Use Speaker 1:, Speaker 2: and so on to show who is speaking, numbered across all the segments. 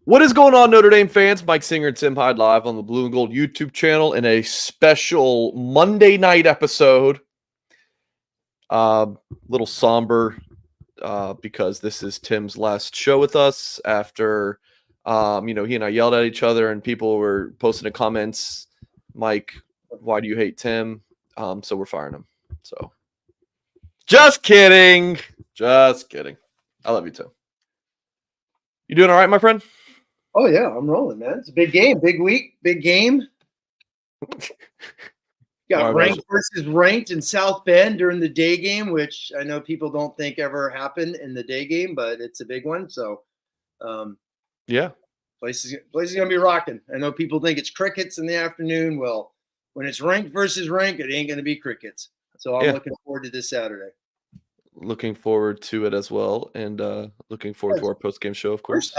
Speaker 1: What is going on, Notre Dame fans? Mike Singer and Tim Hyde live on the Blue and Gold YouTube channel in a special Monday night episode. Little somber because this is Tim's last show with us after, he and I yelled at each other and people were posting in comments, Mike, why do you hate Tim? So we're firing him. So just kidding. Just kidding. I love you, Tim. You doing all right, my friend?
Speaker 2: Oh, yeah, I'm rolling, man. It's a big game, big week, big game. Got ranked versus ranked in South Bend during the day game, which I know people don't think ever happened in the day game, but it's a big one. So,
Speaker 1: yeah,
Speaker 2: place is gonna be rocking. I know people think it's crickets in the afternoon. Well, when it's ranked versus ranked, it ain't gonna be crickets. So I'm looking forward to this Saturday.
Speaker 1: Looking forward to it as well, and looking forward to our post-game show, of course.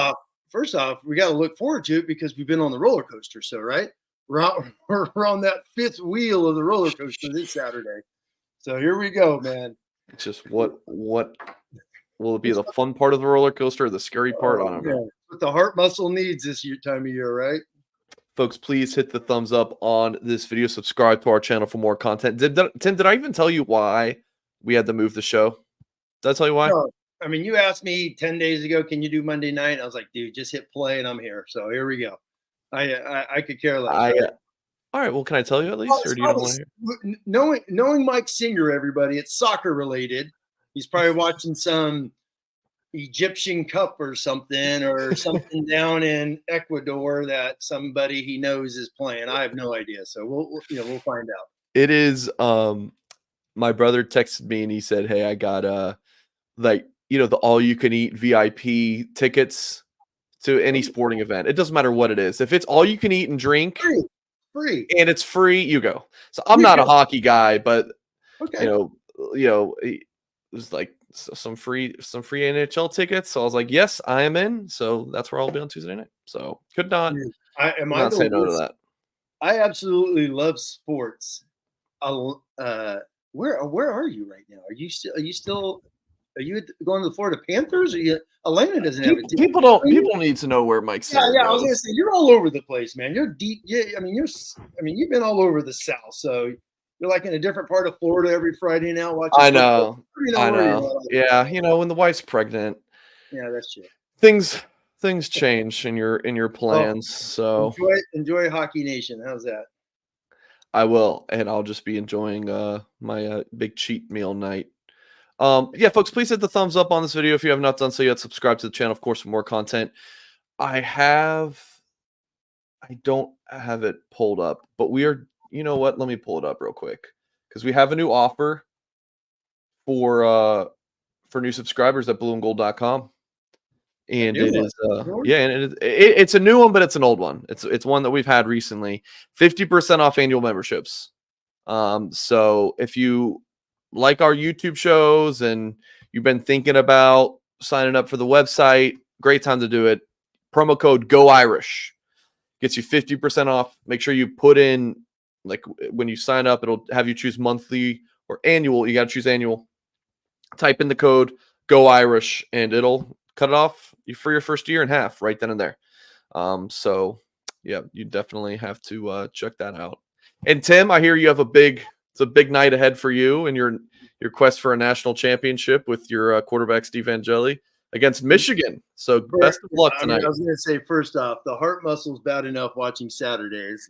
Speaker 2: First off, we got to look forward to it because we've been on the roller coaster. So, right, we're on that fifth wheel of the roller coaster this Saturday. So here we go, man.
Speaker 1: It's just what will it be? The fun part of the roller coaster, or the scary part? I don't know.
Speaker 2: What the heart muscle needs this time of year, right?
Speaker 1: Folks, please hit the thumbs up on this video. Subscribe to our channel for more content. Tim, did I even tell you why we had to move the show? Did I tell you why?
Speaker 2: No. I mean, you asked me 10 days ago, can you do Monday night? I was like, dude, just hit play and I'm here. So here we go. I could care less.
Speaker 1: All right. Well, can I tell you at least? Or do you don't want to
Speaker 2: hear? Knowing Mike Singer, everybody, it's soccer related. He's probably watching some Egyptian Cup or something down in Ecuador that somebody he knows is playing. I have no idea. So we'll find out.
Speaker 1: It is my brother texted me and he said, hey, I got the all-you-can-eat VIP tickets to any sporting event. It doesn't matter what it is. If it's all you can eat and drink,
Speaker 2: free,
Speaker 1: and it's free, you go. So I'm not a hockey guy, but it was like some free NHL tickets. So I was like, yes, I am in. So that's where I'll be on Tuesday night. So could not. Not say no to that.
Speaker 2: I absolutely love sports. Where are you right now? Are you going to the Florida Panthers? Or Atlanta doesn't have a team.
Speaker 1: People need to know where Mike's.
Speaker 2: Yeah. I was gonna say you're all over the place, man. You're deep. Yeah, you've been all over the South, so you're like in a different part of Florida every Friday now. Watching.
Speaker 1: I know. Yeah, when the wife's pregnant.
Speaker 2: Yeah, that's true.
Speaker 1: Things change in your plans. So
Speaker 2: enjoy Hockey Nation. How's that?
Speaker 1: I will, and I'll just be enjoying my big cheat meal night. Folks, please hit the thumbs up on this video if you have not done so yet. Subscribe to the channel, of course, for more content. I don't have it pulled up, but we are, you know what? Let me pull it up real quick because we have a new offer for new subscribers at blueandgold.com. And it is it's a new one, but it's an old one. It's one that we've had recently. 50% off annual memberships. So if you like our YouTube shows and you've been thinking about signing up for the website, great time to do it. Promo code GOIRISH gets you 50% off. Make sure you put in, like, when you sign up, it'll have you choose monthly or annual. You got to choose annual. Type in the code GOIRISH and it'll cut it off for your first year in half right then and there. So yeah, you definitely have to check that out. And Tim, I hear you have it's a big night ahead for you and your quest for a national championship with your quarterback Steve Angeli against Michigan. So best of luck tonight.
Speaker 2: I was going to say, first off, the heart muscle's bad enough watching Saturdays,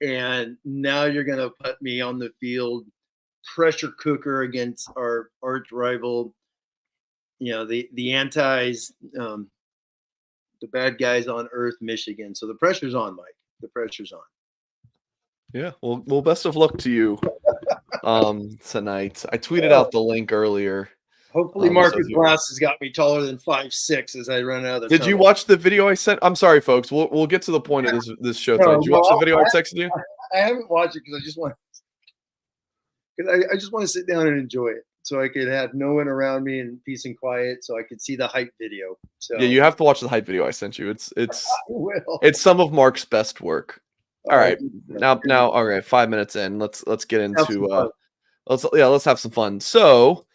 Speaker 2: and now you're going to put me on the field, pressure cooker against our arch rival. The antis, the bad guys on earth, Michigan. So the pressure's on, Mike. The pressure's on.
Speaker 1: Yeah. Well, best of luck to you tonight. I tweeted out the link earlier.
Speaker 2: Hopefully Marcus glasses got me taller than 5'6" as I run out of the
Speaker 1: Did you watch the video I sent? I'm sorry, folks. We'll get to the point of this show tonight. Did you watch the video I texted you?
Speaker 2: I haven't watched it because I just want to sit down and enjoy it. So I could have no one around me and peace and quiet, so I could see the hype video. So
Speaker 1: yeah, you have to watch the hype video I sent you. It's some of Mark's best work. All right, now, all right, 5 minutes in. Let's get into let's have some fun. So,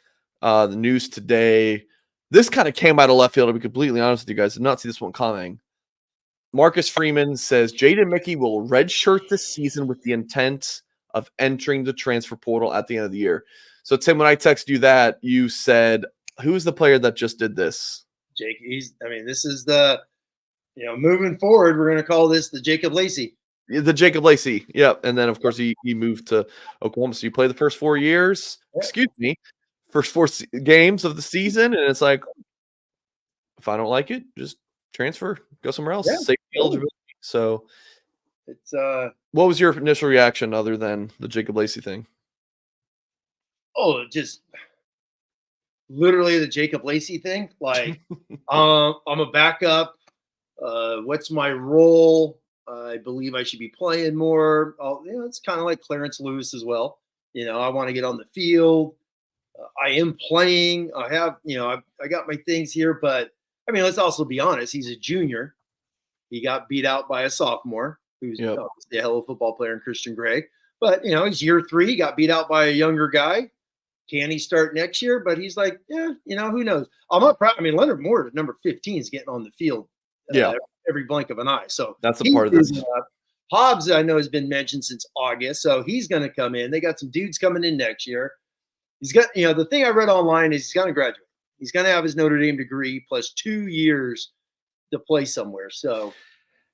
Speaker 1: the news today. This kind of came out of left field. To be completely honest with you guys, did not see this one coming. Marcus Freeman says Jaden Mickey will redshirt this season with the intent of entering the transfer portal at the end of the year. So, Tim, when I texted you that, you said, who's the player that just did this?
Speaker 2: Jake, this is the, moving forward, we're going to call this the Jacob Lacey.
Speaker 1: The Jacob Lacey. Yep. And then, of course, he moved to Oklahoma. So you play the first 4 years, first 4 games of the season. And it's like, if I don't like it, just transfer, go somewhere else.
Speaker 2: Yeah.
Speaker 1: Safety eligibility. So
Speaker 2: it's
Speaker 1: what was your initial reaction other than the Jacob Lacey thing?
Speaker 2: Oh, just literally the Jacob Lacey thing. Like, I'm a backup. What's my role? I believe I should be playing more. It's kind of like Clarence Lewis as well. I want to get on the field. I am playing. I have, I got my things here, but let's also be honest. He's a junior. He got beat out by a sophomore who's obviously a hell of a football player in Christian Gray. But, he's year 3, got beat out by a younger guy. Can he start next year? But he's like, who knows? I'm not proud. Leonard Moore at number 15 is getting on the field every blink of an eye. So
Speaker 1: that's a part of this.
Speaker 2: Hobbs, I know, has been mentioned since August. So he's going to come in. They got some dudes coming in next year. He's got, the thing I read online is he's going to graduate. He's going to have his Notre Dame degree plus 2 years to play somewhere. So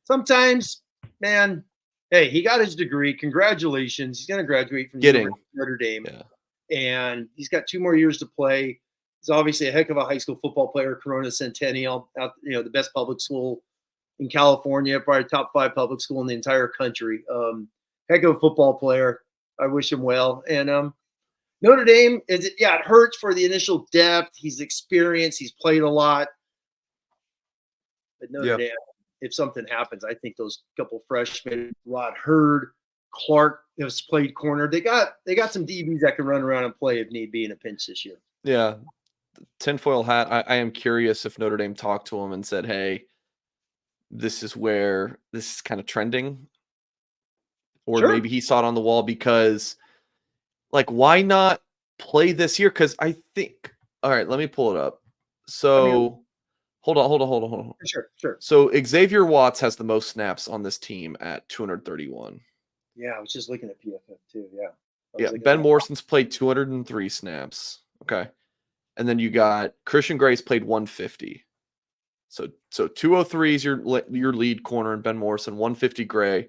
Speaker 2: sometimes, man, hey, he got his degree. Congratulations. He's going to graduate from Notre Dame. Yeah. And he's got 2 more years to play. He's obviously a heck of a high school football player, Corona Centennial, the best public school in California, probably top 5 public school in the entire country. Heck of a football player. I wish him well. And Notre Dame, it hurts for the initial depth. He's experienced. He's played a lot. But Notre Dame, if something happens, I think those couple freshmen, Rod Hurd, Clark has played corner. They got some DBs that can run around and play if need be in a pinch this year.
Speaker 1: Yeah. Tinfoil hat. I am curious if Notre Dame talked to him and said, hey, this is where this is kind of trending. Or maybe he saw it on the wall because, like, why not play this year? Because I think, all right, let me pull it up. So hold on.
Speaker 2: Sure.
Speaker 1: So Xavier Watts has the most snaps on this team at 231.
Speaker 2: Yeah, I was just looking at PFF too.
Speaker 1: Yeah. Ben Morrison's played 203 snaps. Okay. And then you got Christian Gray's played 150. So 203 is your lead corner, and Ben Morrison, 150 Gray.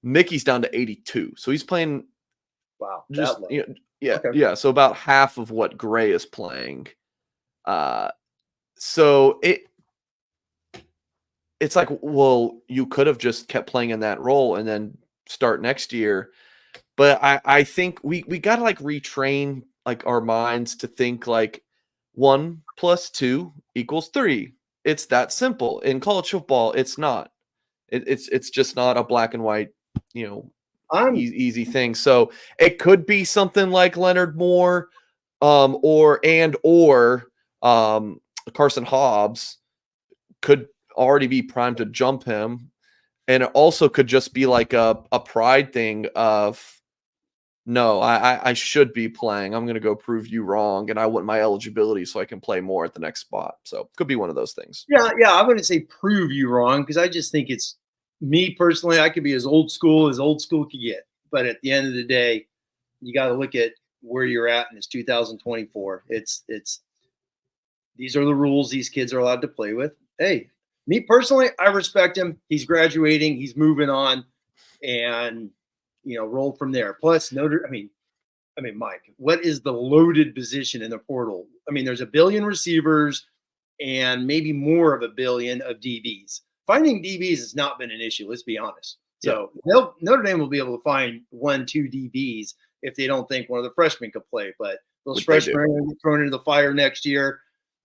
Speaker 1: Mickey's down to 82. So he's playing just okay. So about half of what Gray is playing. So it's like, well, you could have just kept playing in that role and then start next year. But I think we got to like retrain like our minds to think like 1 + 2 = 3. It's that simple. In college football, it's not. It's just not a black and white, easy thing. So it could be something like Leonard Moore, or Carson Hobbs could already be primed to jump him. And it also could just be like a pride thing of, no, I should be playing. I'm going to go prove you wrong. And I want my eligibility so I can play more at the next spot. So it could be one of those things.
Speaker 2: Yeah. I wouldn't say prove you wrong, because I just think it's me personally. I could be as old school could get. But at the end of the day, you got to look at where you're at, and it's 2024. It's these are the rules these kids are allowed to play with. Hey, me personally, I respect him. He's graduating. He's moving on, and roll from there. Plus, Mike, what is the loaded position in the portal? There's a billion receivers and maybe more of a billion of DBs. Finding DBs has not been an issue. Let's be honest. So Notre Dame will be able to find 1-2 DBs if they don't think one of the freshmen could play. But those freshmen are going to be thrown into the fire next year.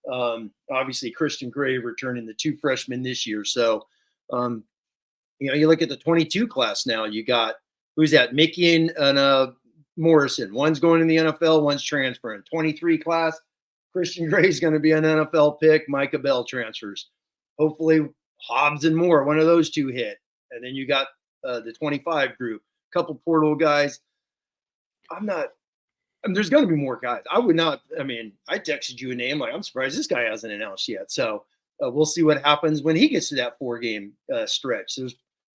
Speaker 2: Obviously, Christian Gray returning the 2 freshmen this year. So, you look at the 22 class now. You got, who's that? Mickey and Morrison. One's going in the NFL, one's transferring. 23 class, Christian Gray is going to be an NFL pick. Micah Bell transfers. Hopefully, Hobbs and Moore, one of those 2 hit. And then you got the 25 group, a couple portal guys. There's going to be more guys. I would not. I texted you a name. Like, I'm surprised this guy hasn't announced yet. So we'll see what happens when he gets to that 4-game stretch.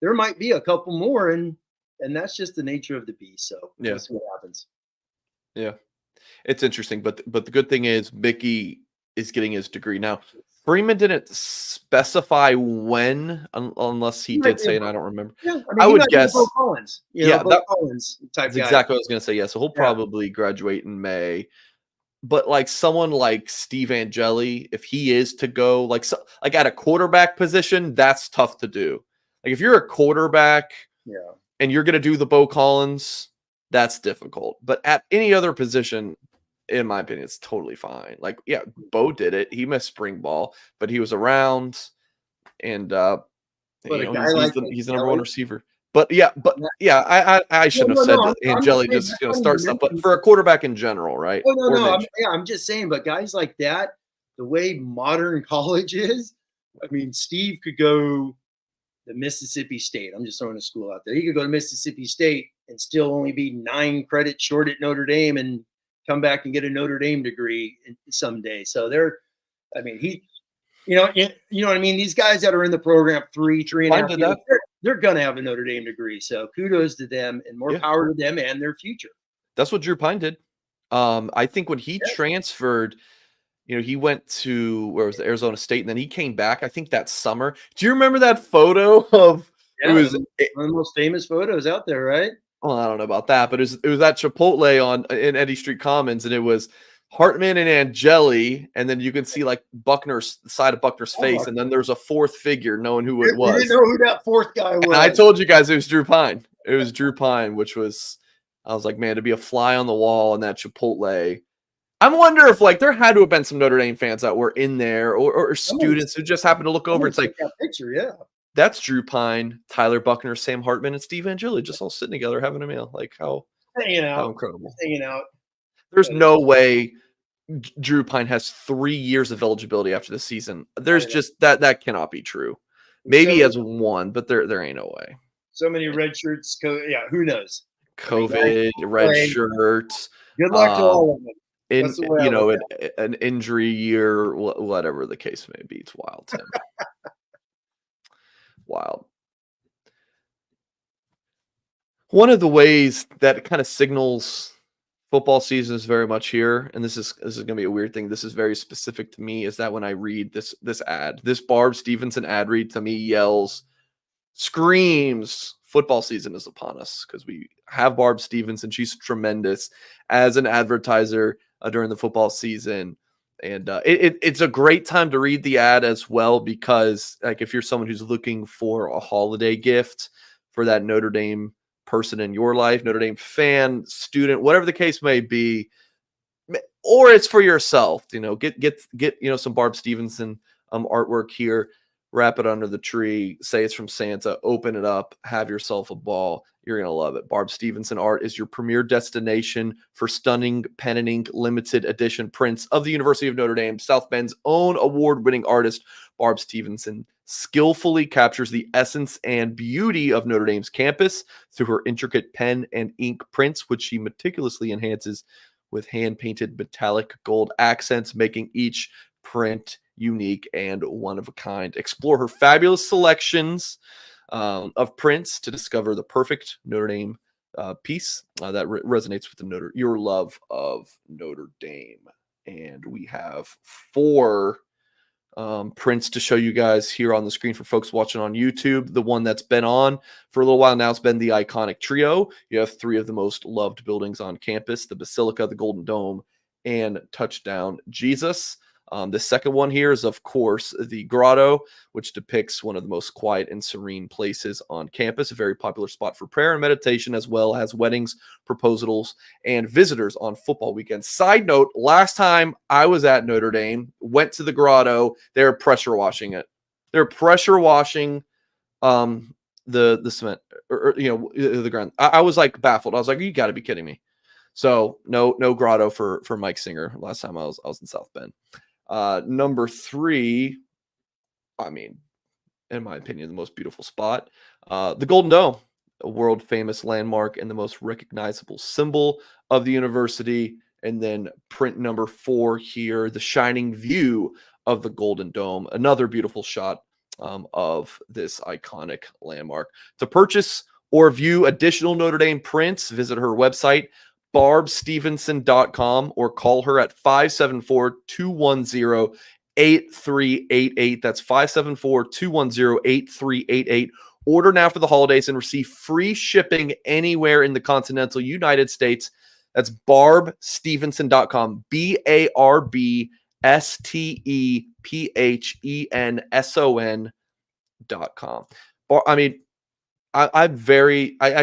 Speaker 2: There might be a couple more, and that's just the nature of the beast. So
Speaker 1: Yeah.
Speaker 2: we'll see what happens.
Speaker 1: Yeah, it's interesting, but the good thing is Mickey is getting his degree now. Freeman didn't specify when, unless he did say, and I don't remember.
Speaker 2: Yeah,
Speaker 1: I
Speaker 2: he
Speaker 1: would
Speaker 2: might be
Speaker 1: guess.
Speaker 2: Bo Collins, Bo Collins type
Speaker 1: That's
Speaker 2: guy.
Speaker 1: exactly what I was going to say. Yeah, so he'll probably graduate in May. But like someone like Steve Angeli, if he is to go like at a quarterback position, that's tough to do. Like if you're a quarterback, and you're going to do the Bo Collins, that's difficult. But at any other position, in my opinion, it's totally fine. Like, yeah, Bo did it. He missed spring ball, but he was around, and he's the number one receiver. But I shouldn't have said that Angeli just going to start stuff, but for a quarterback in general, right?
Speaker 2: Oh, no. I'm just saying, but guys like that, the way modern college is, I mean, Steve could go to Mississippi State. I'm just throwing a school out there. He could go to Mississippi State and still only be 9 credits short at Notre Dame and come back and get a Notre Dame degree someday. So you know what I mean? These guys that are in the program 3.5 years, they're going to have a Notre Dame degree. So kudos to them and more power to them and their future.
Speaker 1: That's what Drew Pine did. I think when he transferred, he went to Arizona State, and then he came back, I think that summer. Do you remember that photo of
Speaker 2: it was one of the most famous photos out there, right?
Speaker 1: Well, I don't know about that, but it was at Chipotle in Eddy Street Commons, and it was Hartman and Angeli, and then you can see like the side of Buckner's face, and then there's a fourth figure, knowing who it was.
Speaker 2: You didn't know who that fourth guy was.
Speaker 1: And I told you guys it was Drew Pine. It was Drew Pine, which was, I was like, man, to be a fly on the wall in that Chipotle. I wonder if like there had to have been some Notre Dame fans that were in there, or students who just happened to look over. It's like
Speaker 2: that picture,
Speaker 1: that's Drew Pine, Tyler Buckner, Sam Hartman, and Steve Angeli just all sitting together having a meal. Like how incredible.
Speaker 2: Hanging out.
Speaker 1: There's no way Drew Pine has 3 years of eligibility after the season. There's just that cannot be true. Maybe he has 1, but there ain't no way.
Speaker 2: So many red shirts. Who knows?
Speaker 1: COVID, red shirts.
Speaker 2: Good luck to all of them.
Speaker 1: An injury year, whatever the case may be. It's wild, Tim. Wild. One of the ways that kind of signals football season is very much here, and this is going to be a weird thing. This is very specific to me. Is that when I read this ad, this Barb Stevenson ad read to me screams, football season is upon us, because we have Barb Stevenson. She's tremendous as an advertiser during the football season. And it's a great time to read the ad as well, because like if you're someone who's looking for a holiday gift for that Notre Dame person in your life, Notre Dame fan, student, whatever the case may be, or it's for yourself, get some Barb Stevenson artwork here, wrap it under the tree, say it's from Santa, open it up, have yourself a ball. You're going to love it. Barb Stevenson Art is your premier destination for stunning pen and ink limited edition prints of the University of Notre Dame. South Bend's own award-winning artist, Barb Stevenson, skillfully captures the essence and beauty of Notre Dame's campus through her intricate pen and ink prints, which she meticulously enhances with hand-painted metallic gold accents, making each print unique and one of a kind. Explore her fabulous selections of prints to discover the perfect Notre Dame piece that resonates with your love of Notre Dame. And we have 4 prints to show you guys here on the screen for folks watching on YouTube. The one that's been on for a little while now has been the iconic trio. You have 3 of the most loved buildings on campus: the Basilica, the Golden Dome, and Touchdown Jesus. The second one here is, of course, the Grotto, which depicts one of the most quiet and serene places on campus, a very popular spot for prayer and meditation, as well as weddings, proposals, and visitors on football weekends. Side note, last time I was at Notre Dame, went to the Grotto, they're pressure washing it. They're pressure washing the cement, or the ground. I was like baffled. I was like, you got to be kidding me. So no Grotto for Mike Singer last time I was in South Bend. Number 3, I mean, in my opinion, the most beautiful spot, the Golden Dome, a world famous landmark and the most recognizable symbol of the university. And then print number 4 here, the shining view of the Golden Dome. Another beautiful shot of this iconic landmark. To purchase or view additional Notre Dame prints, visit her website, barbstevenson.com, or call her at 574-210-8388. That's 574-210-8388. Order now for the holidays and receive free shipping anywhere in the continental United States. That's barbstevenson.com, BARBSTEPHENSON.com. I mean, I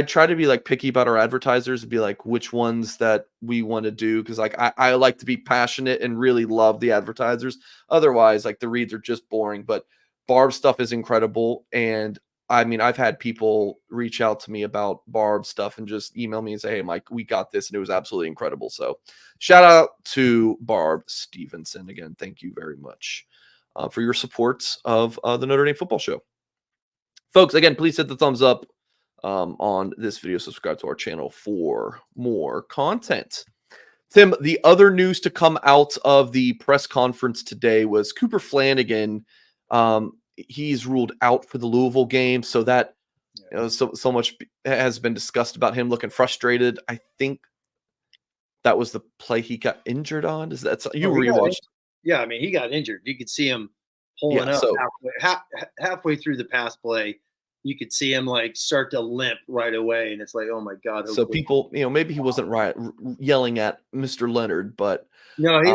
Speaker 1: try to be like picky about our advertisers and be like which ones that we want to do, because like I like to be passionate and really love the advertisers. Otherwise, like the reads are just boring. But Barb's stuff is incredible, and I mean, I've had people reach out to me about Barb stuff and just email me and say, "Hey, Mike, we got this," and it was absolutely incredible. So, shout out to Barb Stevenson again. Thank you very much for your support of the Notre Dame Football Show. Folks, again, please hit the thumbs up on this video. Subscribe to our channel for more content. Tim, the other news to come out of the press conference today was Cooper Flanigan. He's ruled out for the Louisville game, so that so much has been discussed about him looking frustrated. I think that was the play he got injured on. Is that you rewatched?
Speaker 2: Yeah, I mean, he got injured. You could see him pulling up halfway through the pass play. You could see him like start to limp right away, and it's like, oh my god.
Speaker 1: So people, maybe he wasn't yelling at Mr. Leonard, but
Speaker 2: no, he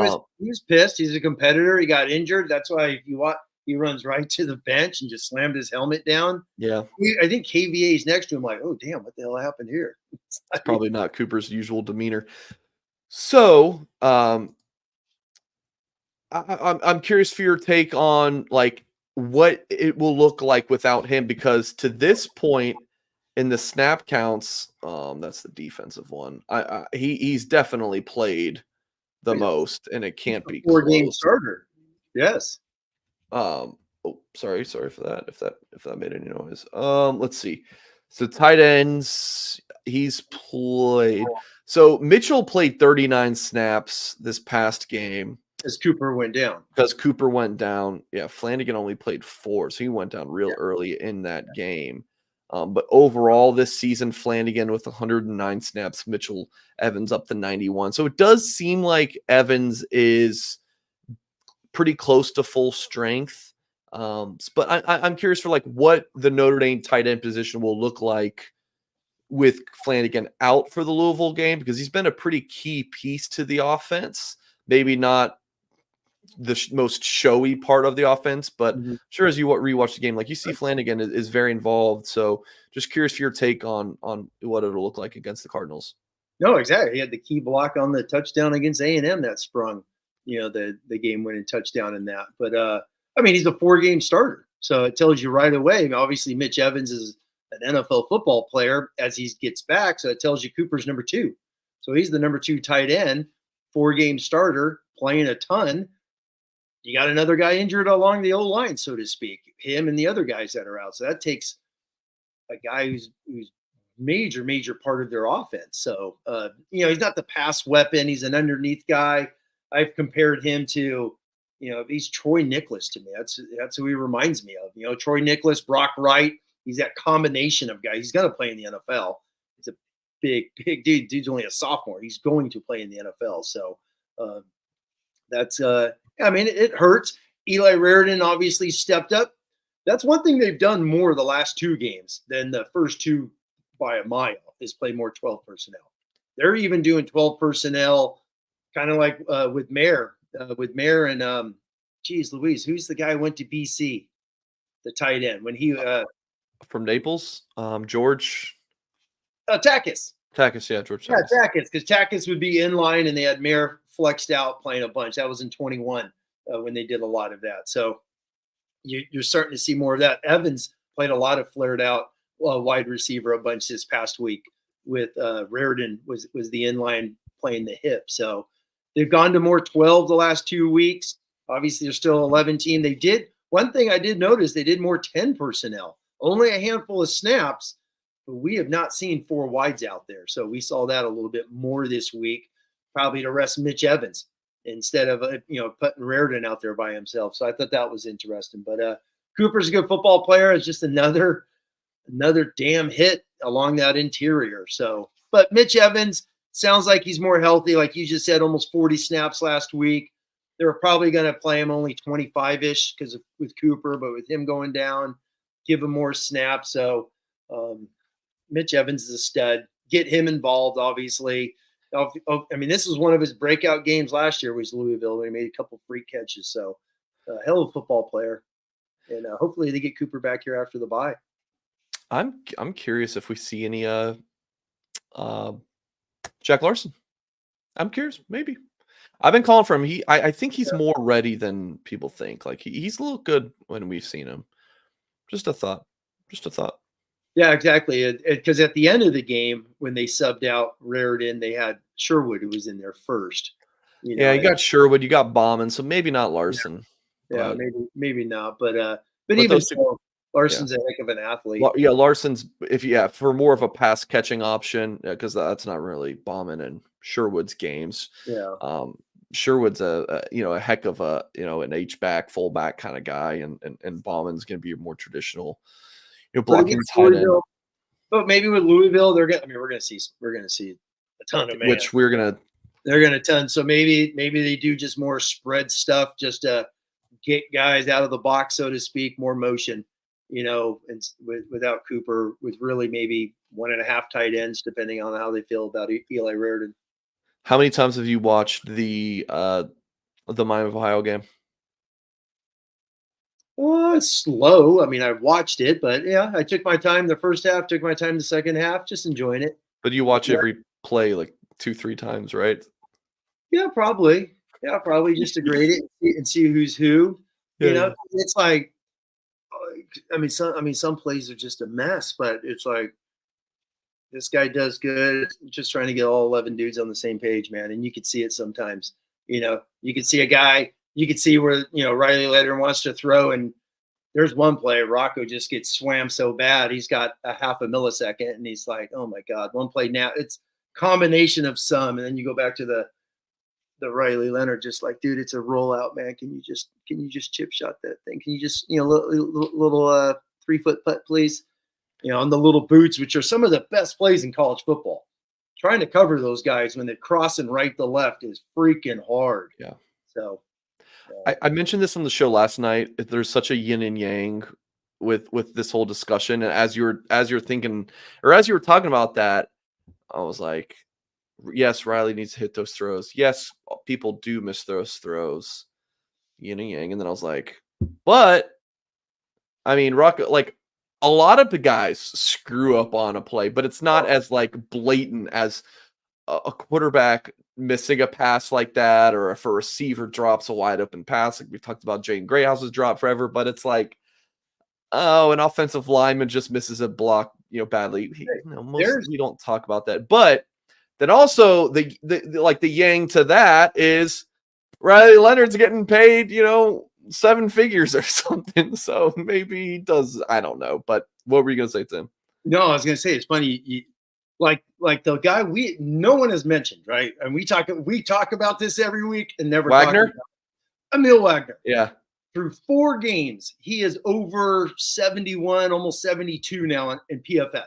Speaker 2: was pissed. He's a competitor. He got injured. That's why if you watch, he runs right to the bench and just slammed his helmet down.
Speaker 1: Yeah,
Speaker 2: I think KVA is next to him. Like, oh damn, what the hell happened here?
Speaker 1: It's probably not Cooper's usual demeanor. So, I'm curious for your take on like what it will look like without him, because to this point in the snap counts, that's the defensive one. He's definitely played the most, and it can't be
Speaker 2: four-game starter. Yes.
Speaker 1: Oh, sorry for that. If that made any noise. Let's see. So tight ends, he's played. So Mitchell played 39 snaps this past game.
Speaker 2: As Cooper went down.
Speaker 1: Because Cooper went down. Yeah, Flanigan only played 4, so he went down real early in that game. But overall this season, Flanigan with 109 snaps, Mitchell Evans up to 91. So it does seem like Evans is pretty close to full strength. But I'm curious for like what the Notre Dame tight end position will look like with Flanigan out for the Louisville game, because he's been a pretty key piece to the offense. Maybe not the most showy part of the offense, but sure, as you rewatch the game, like you see Flanigan is very involved. So just curious for your take on what it'll look like against the Cardinals.
Speaker 2: No, exactly. He had the key block on the touchdown against A&M that sprung, the game-winning touchdown in that. But, I mean, he's a 4-game starter. So it tells you right away. I mean, obviously, Mitch Evans is an NFL football player as he gets back. So it tells you Cooper's number 2. So he's the number 2 tight end, 4-game starter, playing a ton. You got another guy injured along the O-line, so to speak, him and the other guys that are out. So that takes a guy who's major part of their offense. So, he's not the pass weapon. He's an underneath guy. I've compared him to, he's Troy Nicholas to me. That's who he reminds me of. Troy Nicholas, Brock Wright. He's that combination of guys. He's going to play in the NFL. He's a big dude. Dude's only a sophomore. He's going to play in the NFL. So that's I mean, it hurts. Eli Raridan obviously stepped up. That's one thing they've done more the last 2 games than the first 2 by a mile, is play more 12 personnel. They're even doing 12 personnel, kind of like with Mayer and geez Louise, who's the guy who went to BC, the tight end when he
Speaker 1: from Naples, George
Speaker 2: Takis.
Speaker 1: Takis, yeah, George Takis.
Speaker 2: Yeah, Takis, because Takis would be in line and they had Mayer flexed out playing a bunch. That was in 21 when they did a lot of that. So you're starting to see more of that. Evans played a lot of flared out wide receiver a bunch this past week with Raridan was the inline playing the hip. So they've gone to more 12 the last 2 weeks. Obviously, they're still 11 team. They did one thing I did notice, they did more 10 personnel, only a handful of snaps, but we have not seen 4 wides out there. So we saw that a little bit more this week, probably to rest Mitch Evans. instead of putting Reardon out there by himself. So I thought that was interesting. But Cooper's a good football player. It's just another damn hit along that interior. So, but Mitch Evans sounds like he's more healthy. Like you just said, almost 40 snaps last week. They were probably going to play him only 25-ish with Cooper, but with him going down, give him more snaps. So Mitch Evans is a stud. Get him involved, obviously. I mean, this was one of his breakout games last year was Louisville. They made a couple free catches. So hell of a football player. And hopefully they get Cooper back here after the bye.
Speaker 1: I'm curious if we see any Jack Larson. I'm curious, maybe. I've been calling for him. I think he's more ready than people think. Like he's a little good when we've seen him. Just a thought.
Speaker 2: Yeah, exactly. Because at the end of the game, when they subbed out Reardon, they had Sherwood who was in there first.
Speaker 1: You got Sherwood, you got Bauman, so maybe not Larson.
Speaker 2: Yeah, maybe not. But even so, Larson's a heck of an athlete.
Speaker 1: Yeah, Larson's for more of a pass catching option because that's not really Bauman and Sherwood's games.
Speaker 2: Yeah.
Speaker 1: Sherwood's a heck of an H-back, fullback kind of guy, and Bauman's going to be a more traditional, blocking tight end.
Speaker 2: But maybe with Louisville, we're going to see a ton of man.
Speaker 1: Which they're
Speaker 2: going to ton. So maybe they do just more spread stuff, just to get guys out of the box, so to speak, more motion, and without Cooper, with really maybe 1.5 tight ends, depending on how they feel about Eli Reardon.
Speaker 1: How many times have you watched the Miami of Ohio game?
Speaker 2: Well, it's slow. I mean, I've watched it, but yeah, I took my time the first half, took my time the second half, just enjoying it.
Speaker 1: But you watch every play like 2-3 times, right?
Speaker 2: Yeah, probably. Yeah, probably just to grade it and see who's who.
Speaker 1: Yeah.
Speaker 2: It's like, some plays are just a mess, but it's like, this guy does good. Just trying to get all 11 dudes on the same page, man. And you could see it sometimes. You could see a guy. You could see where Riley Leonard wants to throw, and there's one play Rocco just gets swam so bad he's got a half a millisecond, and he's like, "Oh my god!" One play now. It's combination of some, and then you go back to the Riley Leonard, just like, dude, it's a rollout, man. Can you just chip shot that thing? Can you just little 3-foot putt, please? On the little boots, which are some of the best plays in college football. Trying to cover those guys when they're crossing right to left is freaking hard.
Speaker 1: Yeah.
Speaker 2: So
Speaker 1: I mentioned this on the show last night. There's such a yin and yang with this whole discussion. And as you're thinking, or as you were talking about that, I was like, yes, Riley needs to hit those throws. Yes, people do miss those throws. Yin and yang. And then I was like, but I mean, Rocco, like, a lot of the guys screw up on a play, but it's not as like blatant as a quarterback missing a pass like that, or if a receiver drops a wide open pass. Like we talked about Jaden Grayhouse's drop forever, but it's like, an offensive lineman just misses a block, badly. We don't talk about that, but then also the yang to that is Riley Leonard's getting paid, 7 figures or something. So maybe he does. I don't know. But what were you going to say, Tim?
Speaker 2: No, I was going to say, it's funny. Like the guy no one has mentioned, right? And we talk about this every week and never
Speaker 1: Wagner?
Speaker 2: talk about Emil Wagner.
Speaker 1: Yeah.
Speaker 2: Through 4 games, he is over 71, almost 72 now in PFF.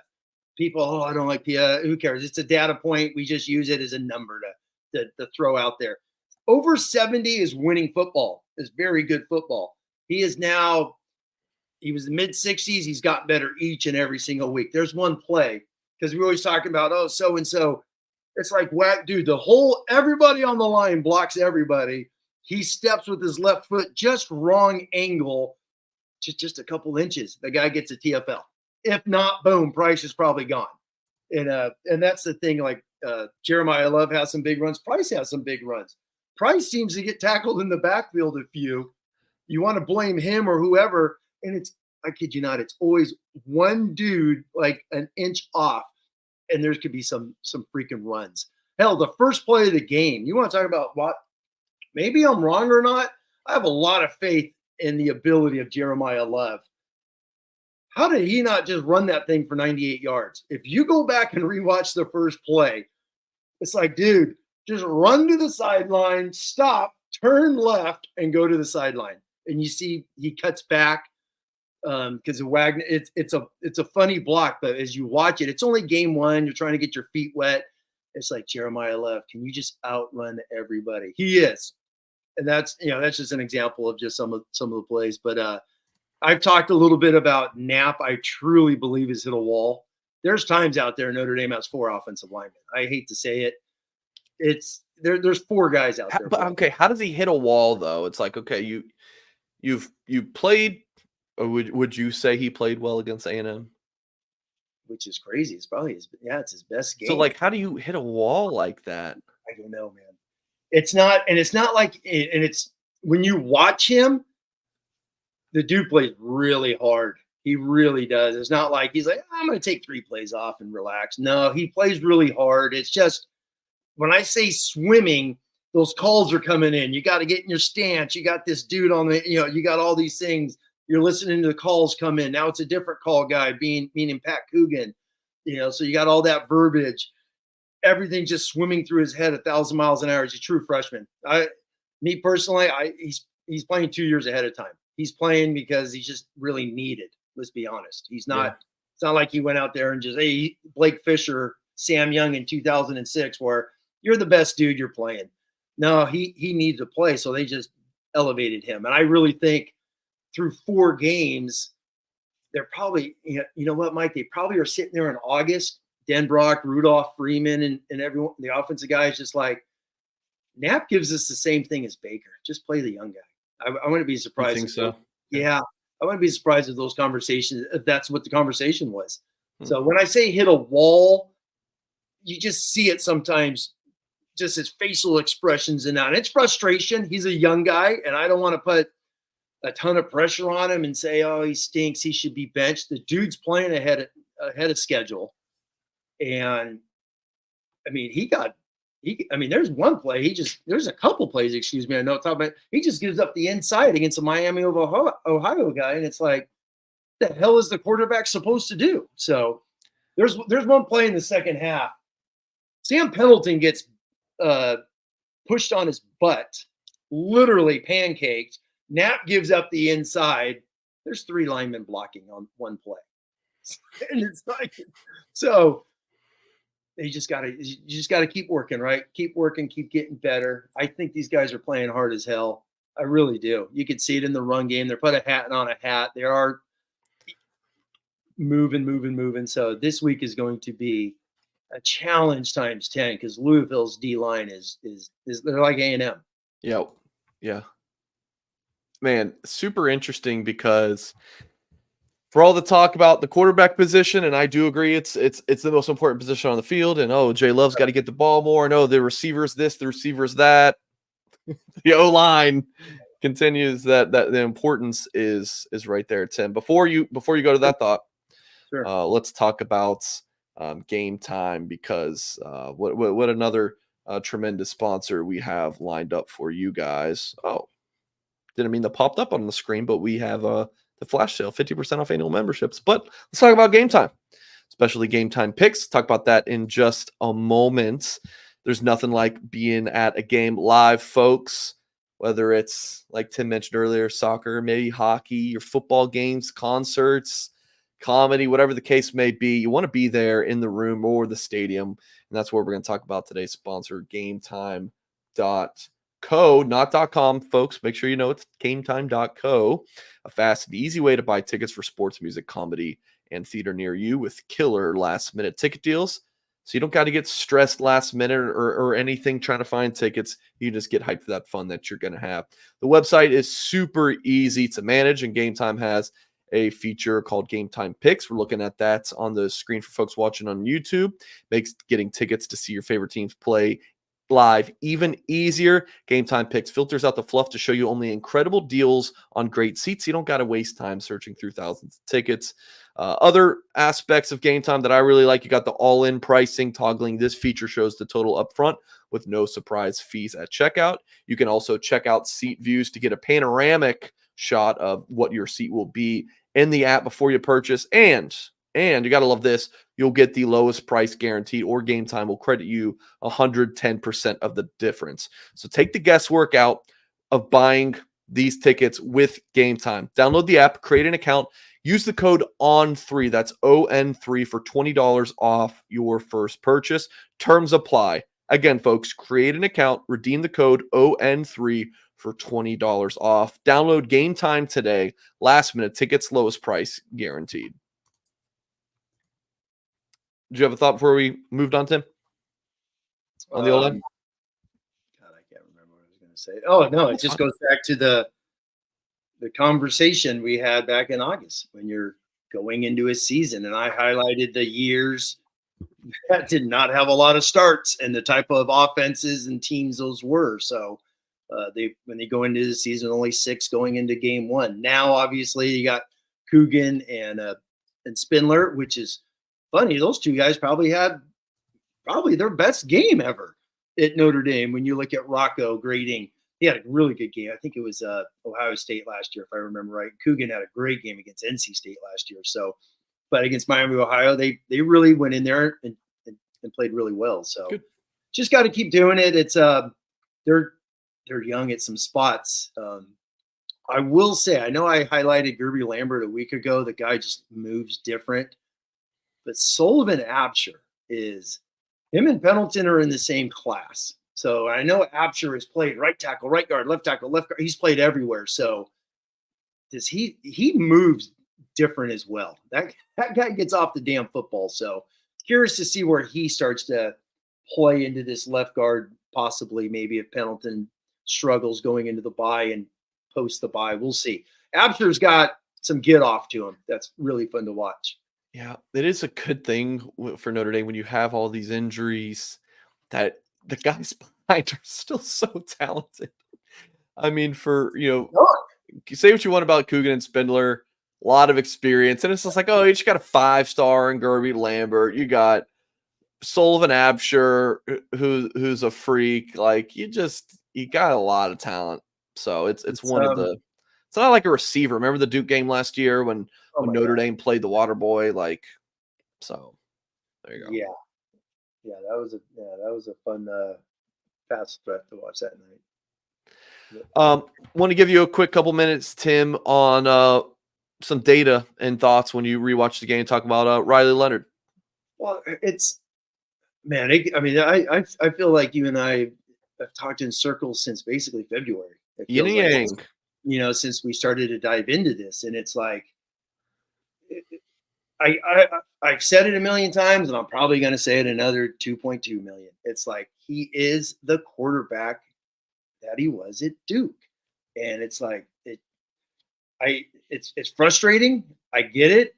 Speaker 2: People, I don't like PFF. Who cares? It's a data point. We just use it as a number to throw out there. Over 70 is winning football. Is very good football. He was mid-60s. He's gotten better each and every single week. There's one play, because we always talking about, so-and-so. It's like, dude, everybody on the line blocks everybody. He steps with his left foot, just wrong angle, just a couple inches. The guy gets a TFL. If not, boom, Price is probably gone. And that's the thing, like Jeremiah Love has some big runs. Price has some big runs. Price seems to get tackled in the backfield a few. You want to blame him or whoever, and I kid you not, it's always one dude like an inch off, and there could be some freaking runs. Hell, the first play of the game, you want to talk about what? Maybe I'm wrong or not. I have a lot of faith in the ability of Jeremiah Love. How did he not just run that thing for 98 yards? If you go back and rewatch the first play, it's like, dude, just run to the sideline, stop, turn left, and go to the sideline. And you see he cuts back because Wagner. It's a funny block, but as you watch it, it's only game one. You're trying to get your feet wet. It's like Jeremiah left. Can you just outrun everybody? He is, and that's just an example of just some of the plays. But I've talked a little bit about Knapp. I truly believe has hit a wall. There's times out there Notre Dame has 4 offensive linemen. I hate to say it. There's 4 guys out there.
Speaker 1: But okay, how does he hit a wall though? It's like, okay, you played, or would you say he played well against A&M?
Speaker 2: Which is crazy. It's probably it's his best game.
Speaker 1: So like, how do you hit a wall like that?
Speaker 2: I don't know, man. It's not like, and it's when you watch him, the dude plays really hard. He really does. It's not like he's like, I'm going to take 3 plays off and relax. No, he plays really hard. It's just when I say swimming, those calls are coming in. You got to get in your stance. You got this dude on the, you got all these things. You're listening to the calls come in. Now it's a different call guy meaning Pat Coogan. So you got all that verbiage. Everything just swimming through his head 1,000 miles an hour. He's a true freshman. Me personally, he's playing 2 years ahead of time. He's playing because he's just really needed. Let's be honest. He's not. Yeah. It's not like he went out there and just, hey, Blake Fisher, Sam Young in 2006, where you're the best dude you're playing. No, he needed to play, so they just elevated him. And I really think through 4 games, they're probably, you know what, Mike? They probably are sitting there in August. Denbrock, Rudolph, Freeman, and everyone, the offensive guys, just like, Knapp gives us the same thing as Baker. Just play the young guy. I wouldn't be surprised.
Speaker 1: You think so?
Speaker 2: Yeah. I wouldn't be surprised if those conversations, if that's what the conversation was. So when I say hit a wall, you just see it sometimes, just his facial expressions and that. And it's frustration. He's a young guy, and I don't want to put a ton of pressure on him and say, oh, he stinks, he should be benched. The dude's playing ahead of schedule. And I mean, there's one play. There's a couple plays, excuse me. I know, he just gives up the inside against a Miami of Ohio guy. And it's like, what the hell is the quarterback supposed to do? So there's one play in the second half. Sam Pendleton gets pushed on his butt, literally pancaked. Knapp gives up the inside. There's 3 linemen blocking on one play. And it's like, so you just gotta keep working, right? Keep working, keep getting better. I think these guys are playing hard as hell. I really do. You can see it in the run game. They're putting a hat on a hat. They are moving. So this week is going to be a challenge times 10 because Louisville's D line is they're like A&M.
Speaker 1: Yeah. Man, super interesting because for all the talk about the quarterback position, and I do agree it's the most important position on the field, and Jay Love's got to get the ball more, and the receiver's this, the receiver's that. The O-line continues that the importance is right there, Tim. Before you go to that thought,
Speaker 2: sure.
Speaker 1: Let's talk about Game Time because what another tremendous sponsor we have lined up for you guys. Oh, didn't mean that popped up on the screen, but we have the flash sale, 50% off annual memberships. But let's talk about Game Time, especially Game Time picks. Talk about that in just a moment. There's nothing like being at a game live, folks, whether it's, like Tim mentioned earlier, soccer, maybe hockey, your football games, concerts, comedy, whatever the case may be. You want to be there in the room or the stadium. And that's what we're going to talk about today's sponsor, GameTime.co, not .com, folks. Make sure you know it's GameTime.co, a fast and easy way to buy tickets for sports, music, comedy, and theater near you with killer last-minute ticket deals. So you don't got to get stressed last minute or anything trying to find tickets. You just get hyped for that fun that you're going to have. The website is super easy to manage, and GameTime has a feature called Game Time Picks. We're looking at that on the screen for folks watching on YouTube. Makes getting tickets to see your favorite teams play live even easier. Game Time Picks filters out the fluff to show you only incredible deals on great seats. You don't got to waste time searching through thousands of tickets. Other aspects of Game Time that I really like, you got the all-in pricing. Toggling this feature shows the total upfront with no surprise fees at checkout. You can also check out seat views to get a panoramic shot of what your seat will be in the app before you purchase. And And you got to love this. You'll get the lowest price guaranteed, or Game Time will credit you 110% of the difference. So take the guesswork out of buying these tickets with Game Time. Download the app, create an account, use the code ON3, that's ON3, for $20 off your first purchase. Terms apply. Again, folks, create an account, redeem the code ON3 for $20 off. Download Game Time today. Last minute tickets, lowest price guaranteed. Did you have a thought before we moved on, Tim? On the O-line?
Speaker 2: God, I can't remember what I was going to say. Oh, no, it just goes back to the conversation we had back in August when you're going into a season, and I highlighted the years that did not have a lot of starts and the type of offenses and teams those were. So when they go into the season, only 6 going into game 1. Now, obviously, you got Coogan and Spindler, which is funny. Those 2 guys probably had their best game ever at Notre Dame. When you look at Rocco grading, he had a really good game. I think it was Ohio State last year, if I remember right. Coogan had a great game against NC State last year. So, but against Miami, Ohio, they really went in there and played really well. So, good. Just got to keep doing it. It's they're young at some spots. I will say, I know I highlighted Gerby Lambert a week ago. The guy just moves different. But Sullivan Absher him and Pendleton are in the same class. So I know Absher has played right tackle, right guard, left tackle, left guard. He's played everywhere. So he moves different as well. That guy gets off the damn football. So curious to see where he starts to play into this left guard, possibly maybe if Pendleton struggles going into the bye and post the bye. We'll see. Absher's got some get off to him. That's really fun to watch.
Speaker 1: Yeah, it is a good thing for Notre Dame when you have all these injuries that the guys behind are still so talented. I mean, say what you want about Coogan and Spindler, a lot of experience. And it's just like, oh, you just got a 5-star in Gerby Lambert. You got Sullivan Absher, who's a freak. Like, you got a lot of talent. So it's one of the – it's not like a receiver. Remember the Duke game last year when Notre Dame played the water boy? Like, so there you go.
Speaker 2: Yeah, that was a fun pass threat to watch that night.
Speaker 1: Want to give you a quick couple minutes, Tim, on some data and thoughts when you rewatch the game. Talk about Riley Leonard.
Speaker 2: Well, I feel like you and I have talked in circles since basically February.
Speaker 1: Yin and yang.
Speaker 2: Since we started to dive into this, and it's like I've said it a million times, and I'm probably going to say it another 2.2 million. It's like he is the quarterback that he was at Duke, and it's like it's frustrating. I get it,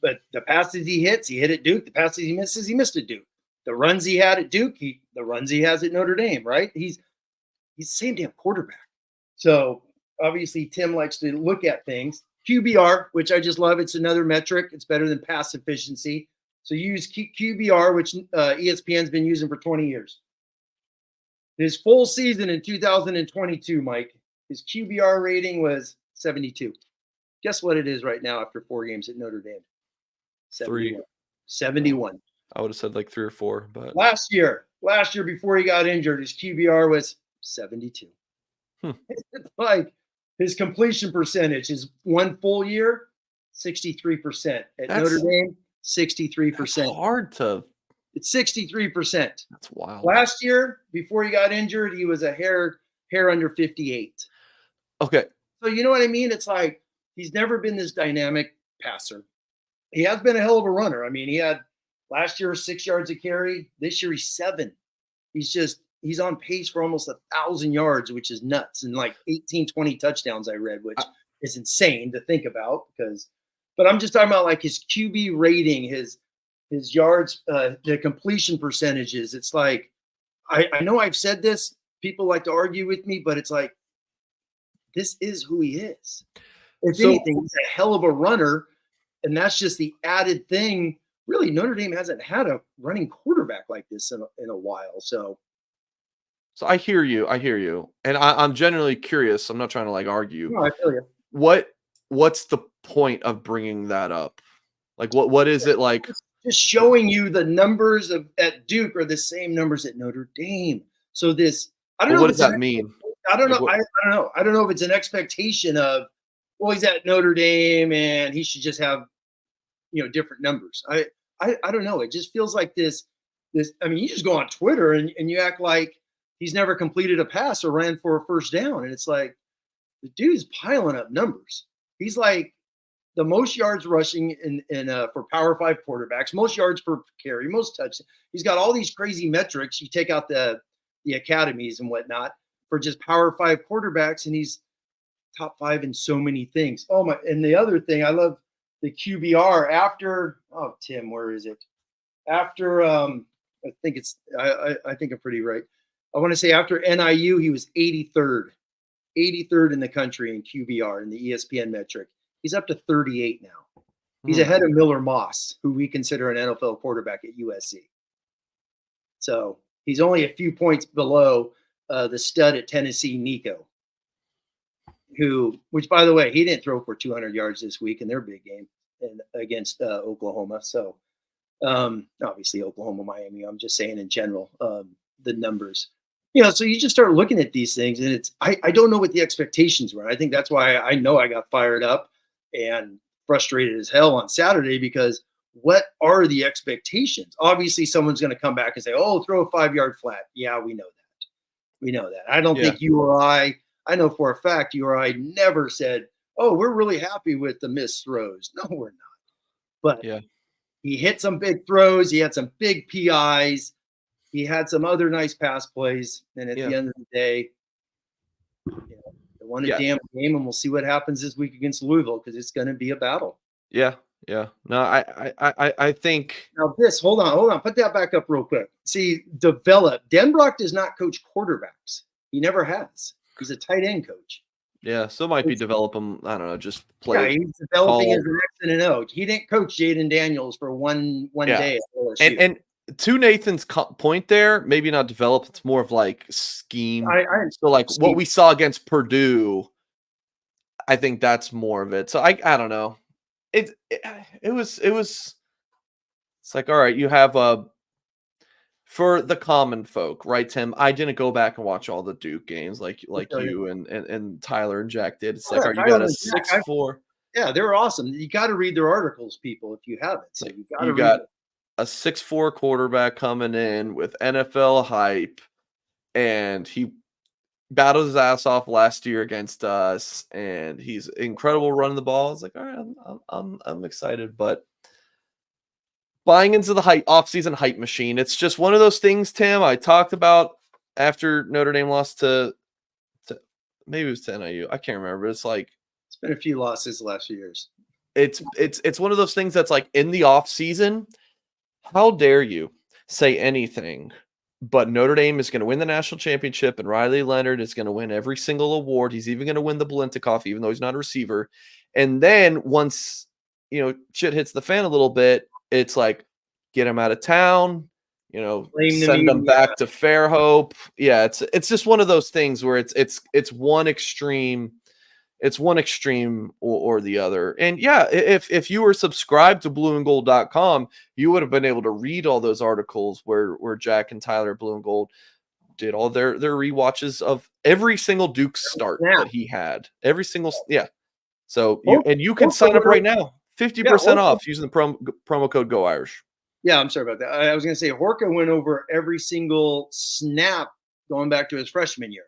Speaker 2: but the passes he hits, he hit at Duke. The passes he misses, he missed at Duke. The runs he had at Duke, the runs he has at Notre Dame. Right? He's the same damn quarterback. So obviously, Tim likes to look at things. QBR, which I just love. It's another metric. It's better than pass efficiency. So you use QBR, which ESPN's been using for 20 years. His full season in 2022, Mike, his QBR rating was 72. Guess what it is right now after 4 games at Notre Dame? 71. 71.
Speaker 1: I would have said like 3 or 4, but
Speaker 2: last year before he got injured, his QBR was 72. It's like his completion percentage is 1 full year, 63%. At Notre Dame, 63%.
Speaker 1: Hard to.
Speaker 2: It's 63%.
Speaker 1: That's wild.
Speaker 2: Last year, before he got injured, he was a hair under 58.
Speaker 1: Okay.
Speaker 2: So you know what I mean? It's like he's never been this dynamic passer. He has been a hell of a runner. I mean, he had last year 6 yards a carry. This year he's 7. He's on pace for almost 1,000 yards, which is nuts. And like 18, 20 touchdowns I read, which is insane to think about but I'm just talking about like his QB rating, his yards, the completion percentages. It's like, I know I've said this, people like to argue with me, but it's like, this is who he is. If anything, he's a hell of a runner. And that's just the added thing. Really, Notre Dame hasn't had a running quarterback like this in a while. So
Speaker 1: I hear you. And I'm genuinely curious. I'm not trying to like argue.
Speaker 2: No, I feel you.
Speaker 1: What's the point of bringing that up? Like what is it like?
Speaker 2: Just showing you the numbers at Duke are the same numbers at Notre Dame. So this, I don't know.
Speaker 1: What
Speaker 2: if
Speaker 1: does that mean?
Speaker 2: I don't
Speaker 1: Like
Speaker 2: know. I don't know. I don't know if it's an expectation of, well, he's at Notre Dame and he should just have, different numbers. I don't know. It just feels like this. I mean, you just go on Twitter and you act like he's never completed a pass or ran for a first down, and it's like the dude's piling up numbers. He's like the most yards rushing in for Power 5 quarterbacks, most yards per carry, most touchdowns. He's got all these crazy metrics. You take out the academies and whatnot for just Power 5 quarterbacks, and he's top 5 in so many things. Oh my! And the other thing, I love the QBR after. Oh, Tim, where is it? After I think it's. I think I'm pretty right. I want to say after NIU, he was 83rd in the country in QBR in the ESPN metric. He's up to 38 now. He's ahead of Miller Moss, who we consider an NFL quarterback at USC. So he's only a few points below the stud at Tennessee, Nico, which by the way, he didn't throw for 200 yards this week in their big game against Oklahoma. So obviously Oklahoma, Miami, I'm just saying in general, the numbers. So you just start looking at these things, and I don't know what the expectations were. I think that's why I know I got fired up and frustrated as hell on Saturday, because what are the expectations? Obviously, someone's going to come back and say, oh, throw a 5-yard flat. Yeah, we know that. We know that. I don't think you or I know for a fact you or I never said, oh, we're really happy with the missed throws. No, we're not. But he hit some big throws. He had some big PIs. He had some other nice pass plays. And at the end of the day, they won a damn game, and we'll see what happens this week against Louisville, because it's going to be a battle.
Speaker 1: Yeah. No, I think.
Speaker 2: Now hold on. Put that back up real quick. See, Denbrock does not coach quarterbacks. He never has. He's a tight end coach.
Speaker 1: Yeah, so might be developing. I don't know, just play.
Speaker 2: Yeah, he's developing as an X and an O. He didn't coach Jaden Daniels for one day at LSU.
Speaker 1: And to Nathan's point there, maybe not develop. It's more of like scheme. So like what we saw against Purdue, I think that's more of it. So I don't know. It was. It's like, all right, you have for the common folk, right, Tim? I didn't go back and watch all the Duke games like you and Tyler and Jack did. It's like, you got a 6'4".
Speaker 2: Yeah, they were awesome. You got to read their articles, people, if you haven't. So you
Speaker 1: got a 6'4" quarterback coming in with NFL hype, and he battled his ass off last year against us, and he's incredible running the ball. It's like, all right, I'm excited, but buying into the off-season hype machine, it's just one of those things, Tim, I talked about after Notre Dame lost to maybe it was to NIU. I can't remember. But it's like,
Speaker 2: it's been a few losses the last few years.
Speaker 1: It's one of those things that's like, in the off-season, how dare you say anything but Notre Dame is going to win the national championship, and Riley Leonard is going to win every single award. He's even going to win the Balintikoff, even though he's not a receiver. And then once, shit hits the fan a little bit, it's like, get him out of town, send them back to Fairhope. Yeah, it's just one of those things where it's one extreme. It's one extreme or the other. And yeah, if you were subscribed to blueandgold.com, you would have been able to read all those articles where Jack and Tyler at Blue and Gold did all their rewatches of every single Duke start that he had. Every single, So you can sign up right now. 50% off using the promo code Go Irish.
Speaker 2: Yeah, I'm sorry about that. I was going to say, Horka went over every single snap going back to his freshman year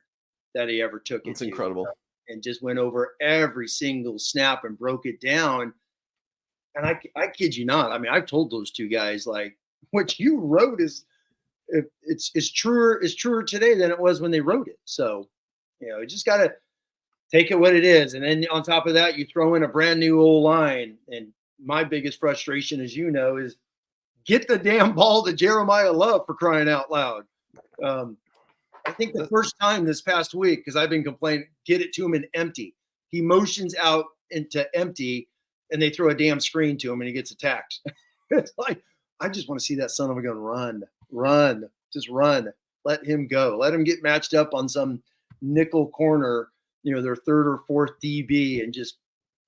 Speaker 2: that he ever took.
Speaker 1: It's incredible.
Speaker 2: And just went over every single snap and broke it down. And I kid you not. I mean, I've told those two guys, like, what you wrote it's truer today than it was when they wrote it. So, you just got to take it what it is. And then on top of that, you throw in a brand new O-line. And my biggest frustration, as you know, is get the damn ball to Jeremiah Love, for crying out loud. I think the first time this past week, because I've been complaining, get it to him in empty. He motions out into empty, and they throw a damn screen to him, and he gets attacked. It's like, I just want to see that son of a gun run, just run. Let him go. Let him get matched up on some nickel corner, their third or fourth DB, and just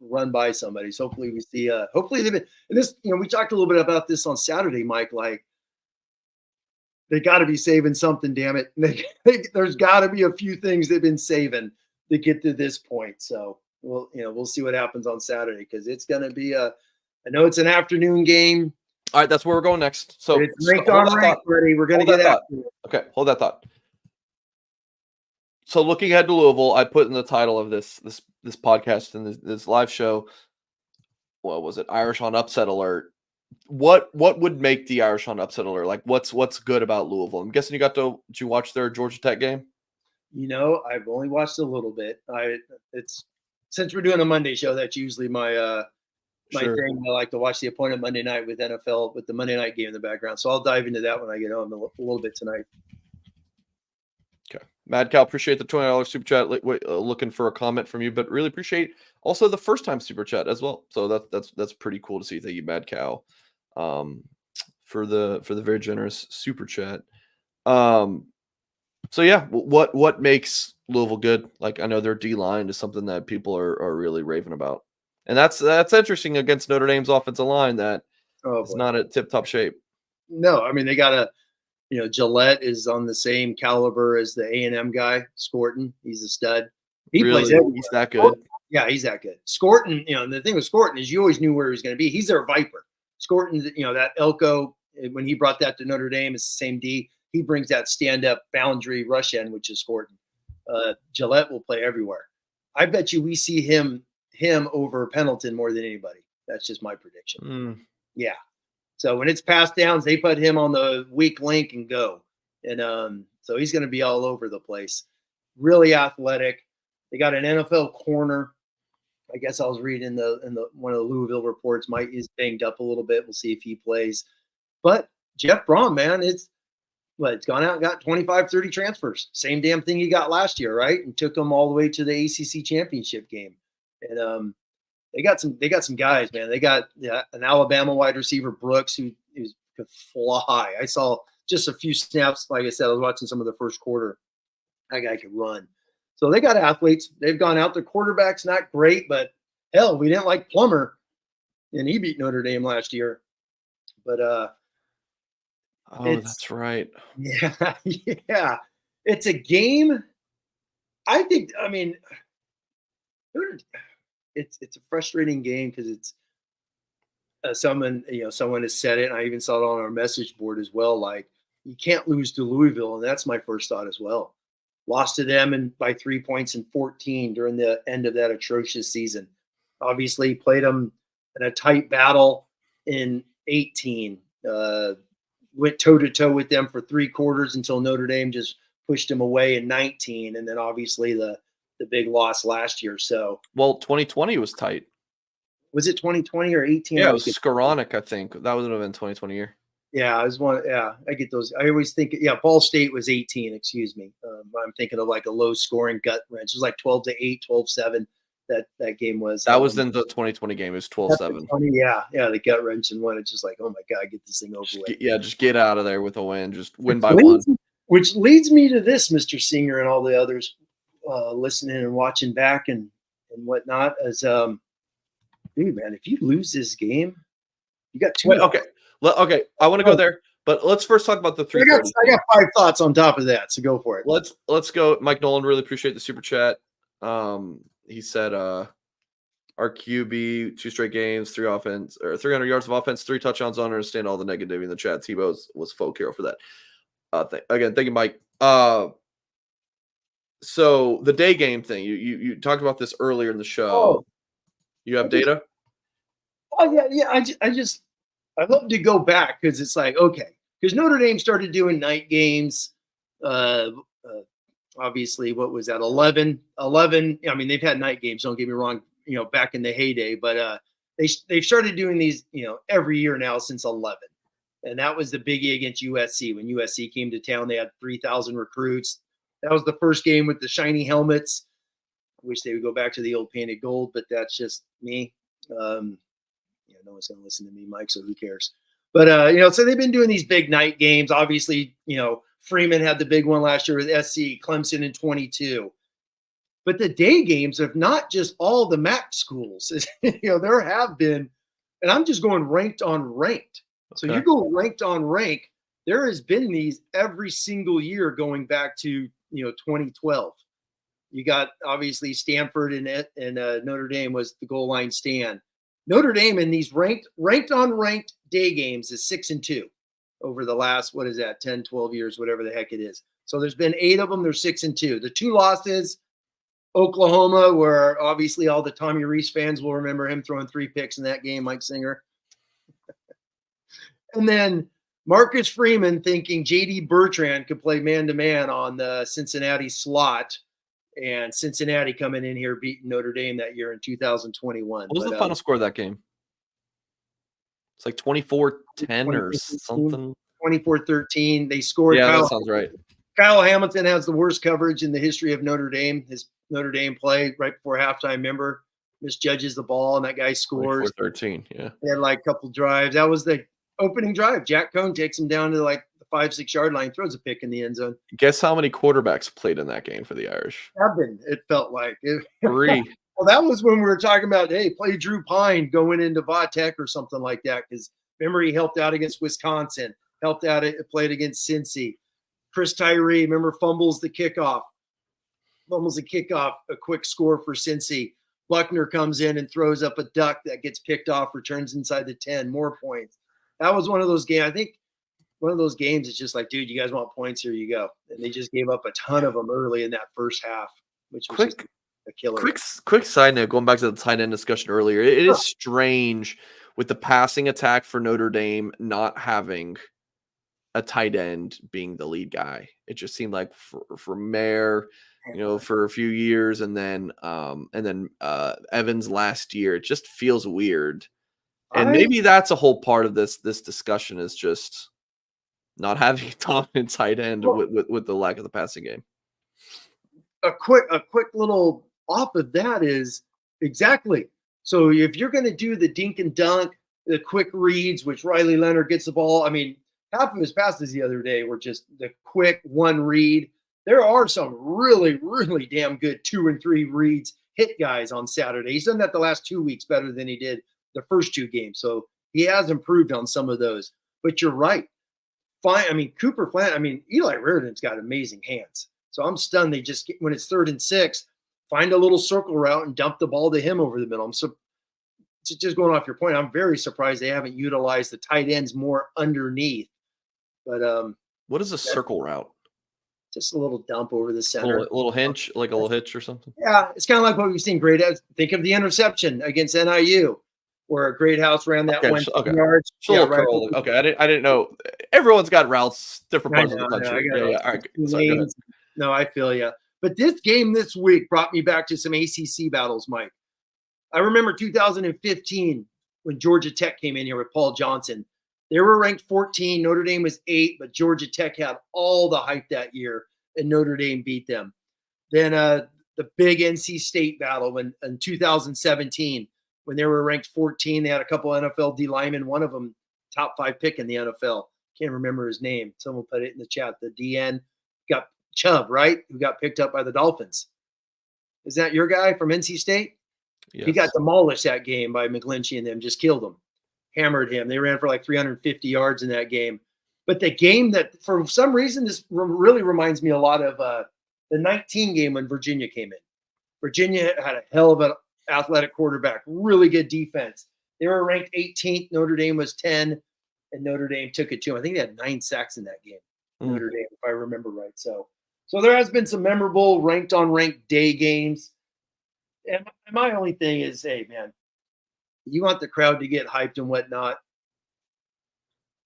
Speaker 2: run by somebody. So hopefully we see. Hopefully they've been. And this, we talked a little bit about this on Saturday, Mike. Like they got to be saving something. Damn it! There's got to be a few things they've been saving to get to this point. So we'll see what happens on Saturday because it's going to be I know it's an afternoon game.
Speaker 1: All right, that's where we're going next. So
Speaker 2: it's ranked on ranked, buddy. We're going to get after it.
Speaker 1: Okay, hold that thought. So looking ahead to Louisville, I put in the title of this podcast and this live show. What was it? Irish on upset alert. What would make the Irish on upset alert? Like what's good about Louisville? I'm guessing did you watch their Georgia Tech game?
Speaker 2: I've only watched a little bit. It's since we're doing a Monday show, that's usually my thing. I like to watch the appointed Monday night with NFL with the Monday night game in the background. So I'll dive into that when I get home a little bit tonight.
Speaker 1: Okay. Mad Cow, appreciate the $20 super chat. Looking for a comment from you, but really appreciate also the first time super chat as well. So that's pretty cool to see. Thank you, Mad Cow, for the very generous super chat. So yeah, what makes Louisville good? Like I know their D line is something that people are really raving about, and that's interesting against Notre Dame's offensive line that is not at tip top shape.
Speaker 2: No, I mean they got Gillette is on the same caliber as the A&M guy, Scorton. He's a stud. He plays everywhere.
Speaker 1: He's that good.
Speaker 2: Yeah, he's that good. Scorton, and the thing with Scorton is you always knew where he was going to be. He's their Viper. Scorton, that Elko, when he brought that to Notre Dame, it's the same D. He brings that stand-up boundary rush end, which is Scorton. Gillette will play everywhere. I bet you we see him over Pendleton more than anybody. That's just my prediction. Yeah. So when it's passed downs, they put him on the weak link and go. And so he's going to be all over the place. Really athletic. They got an NFL corner. I guess I was reading in the one of the Louisville reports. Mike is banged up a little bit. We'll see if he plays. But Jeff Braun, man, it's gone out and got 25, 30 transfers. Same damn thing he got last year, right? And took them all the way to the ACC championship game. And they got some guys, man. They got an Alabama wide receiver, Brooks, who could fly. I saw just a few snaps. Like I said, I was watching some of the first quarter. That guy could run. So they got athletes. They've gone out. Their quarterback's not great, but hell, we didn't like Plummer, and he beat Notre Dame last year. But
Speaker 1: that's right.
Speaker 2: Yeah, yeah. It's a game. I think. I mean, it's a frustrating game because it's someone has said it, and I even saw it on our message board as well. Like you can't lose to Louisville, and that's my first thought as well. Lost to them by 3 points in 14 during the end of that atrocious season. Obviously, played them in a tight battle in 18. Went toe-to-toe with them for 3 quarters until Notre Dame just pushed them away in 19. And then obviously the big loss last year. So
Speaker 1: 2020 was tight.
Speaker 2: Was it 2020 or 18?
Speaker 1: Yeah, it was Skoranek, I think. That would have been 2020 year.
Speaker 2: Yeah, I get those. I always think, Ball State was 18, excuse me. I'm thinking of like a low-scoring gut wrench. It was like 12-8, 12-7. That game was.
Speaker 1: That was in the 2020 game. It was 12-7.
Speaker 2: Yeah, the gut wrench and one. It's just like, oh my God, get this thing over with.
Speaker 1: Just get out of there with a win. Just win by one.
Speaker 2: Which leads me to this, Mr. Singer, and all the others listening and watching back and whatnot. As dude, man, if you lose this game, you got 2.
Speaker 1: Okay, I want to go there, but let's first talk about the 3.
Speaker 2: I got 5 thoughts on top of that, so go for it.
Speaker 1: Let's go. Mike Nolan, really appreciate the super chat. He said, "Our QB 2 straight games, 300 yards of offense, 3 touchdowns. I understand all the negativity in the chat. Tebow was folk hero for that. Thank you, Mike. So the day game thing, you talked about this earlier in the show.
Speaker 2: Oh.
Speaker 1: You have data?
Speaker 2: Oh yeah. I love to go back because it's like, okay, because Notre Dame started doing night games. Obviously, what was that? 11. I mean, they've had night games. Don't get me wrong. Back in the heyday, but they've started doing these, every year now since 11. And that was the biggie against USC. When USC came to town, they had 3,000 recruits. That was the first game with the shiny helmets. I wish they would go back to the old painted gold, but that's just me. No one's going to listen to me, Mike, so who cares? But, so they've been doing these big night games. Obviously, Freeman had the big one last year with SC, Clemson in 22. But the day games of not just all the MAC schools, there have been, and I'm just going ranked on ranked. So
Speaker 1: Okay.
Speaker 2: you go ranked on rank, there has been these every single year going back to 2012. You got obviously Stanford and Notre Dame was the goal line stand. Notre Dame in these ranked on ranked day games is 6-2 over the last, 10, 12 years, whatever the heck it is. So there's been 8 of them. They're 6-2. The 2 losses, Oklahoma, where obviously all the Tommy Rees fans will remember him throwing 3 picks in that game, Mike Singer. And then Marcus Freeman thinking J.D. Bertrand could play man-to-man on the Cincinnati slot, and Cincinnati coming in here beating Notre Dame that year in 2021.
Speaker 1: What was the final score of that game? It's like 24-10 or something.
Speaker 2: 24-13. They scored.
Speaker 1: Yeah, that sounds right.
Speaker 2: Kyle Hamilton has the worst coverage in the history of Notre Dame. His Notre Dame play right before halftime, remember, misjudges the ball, and that guy scores.
Speaker 1: 13, yeah.
Speaker 2: They had like a couple drives. That was the opening drive. Jack Cohn takes him down to like the 5-6 yard line, throws a pick in the end zone.
Speaker 1: Guess how many quarterbacks played in that game for the Irish?
Speaker 2: 7, it felt like.
Speaker 1: 3.
Speaker 2: Well, that was when we were talking about, hey, play Drew Pine going into Vatech or something like that, because remember he helped out against Wisconsin, played against Cincy. Chris Tyree, remember, fumbles the kickoff, a quick score for Cincy. Buckner comes in and throws up a duck that gets picked off, returns inside the 10, more points. That was one of those games. I think one of those games is just like, dude, you guys want points? Here you go. And they just gave up a ton of them early in that first half, which was just a killer.
Speaker 1: Quick side note, going back to the tight end discussion earlier, it is strange with the passing attack for Notre Dame not having a tight end being the lead guy. It just seemed like for Mayer, for a few years, and then Evans last year, it just feels weird. And maybe that's a whole part of this discussion is just not having a dominant tight end with the lack of the passing game.
Speaker 2: A quick little off of that is exactly. So if you're going to do the dink and dunk, the quick reads, which Riley Leonard gets the ball, I mean, half of his passes the other day were just the quick one read. There are some really, really damn good 2 and 3 reads hit guys on Saturday. He's done that the last 2 weeks better than he did the first 2 games. So he has improved on some of those. But you're right. Fine. I mean, Eli Reardon's got amazing hands. So I'm stunned. They just, when it's 3rd and 6, find a little circle route and dump the ball to him over the middle. Just going off your point, I'm very surprised they haven't utilized the tight ends more underneath. But
Speaker 1: what is a circle route?
Speaker 2: Just a little dump over the center.
Speaker 1: A little hinge, like a little hitch or something?
Speaker 2: Yeah, it's kind of like what we've seen. Think of the interception against NIU, where Greathouse ran that 1 yards.
Speaker 1: Curl. Okay, I didn't know. Everyone's got routes, different parts of the country. Yeah. All right. Sorry,
Speaker 2: no, I feel you. But this game this week brought me back to some ACC battles, Mike. I remember 2015 when Georgia Tech came in here with Paul Johnson. They were ranked 14. Notre Dame was 8, but Georgia Tech had all the hype that year, and Notre Dame beat them. Then the big NC State battle in 2017, when they were ranked 14, they had a couple NFL D linemen, one of them top 5 pick in the NFL. Can't remember his name. Someone put it in the chat. The DN got Chubb, right? Who got picked up by the Dolphins. Is that your guy from NC State? Yes. He got demolished that game by McGlinchey and them, just killed him. Hammered him. They ran for like 350 yards in that game. But the game that, for some reason, this really reminds me a lot of the 19 game when Virginia came in. Virginia had a hell of an athletic quarterback, really good defense. They were ranked 18th. Notre Dame was 10, and Notre Dame took it to them. I think they had 9 sacks in that game, Notre Dame, if I remember right. So there has been some memorable ranked on ranked day games. And my only thing is, hey, man, you want the crowd to get hyped and whatnot,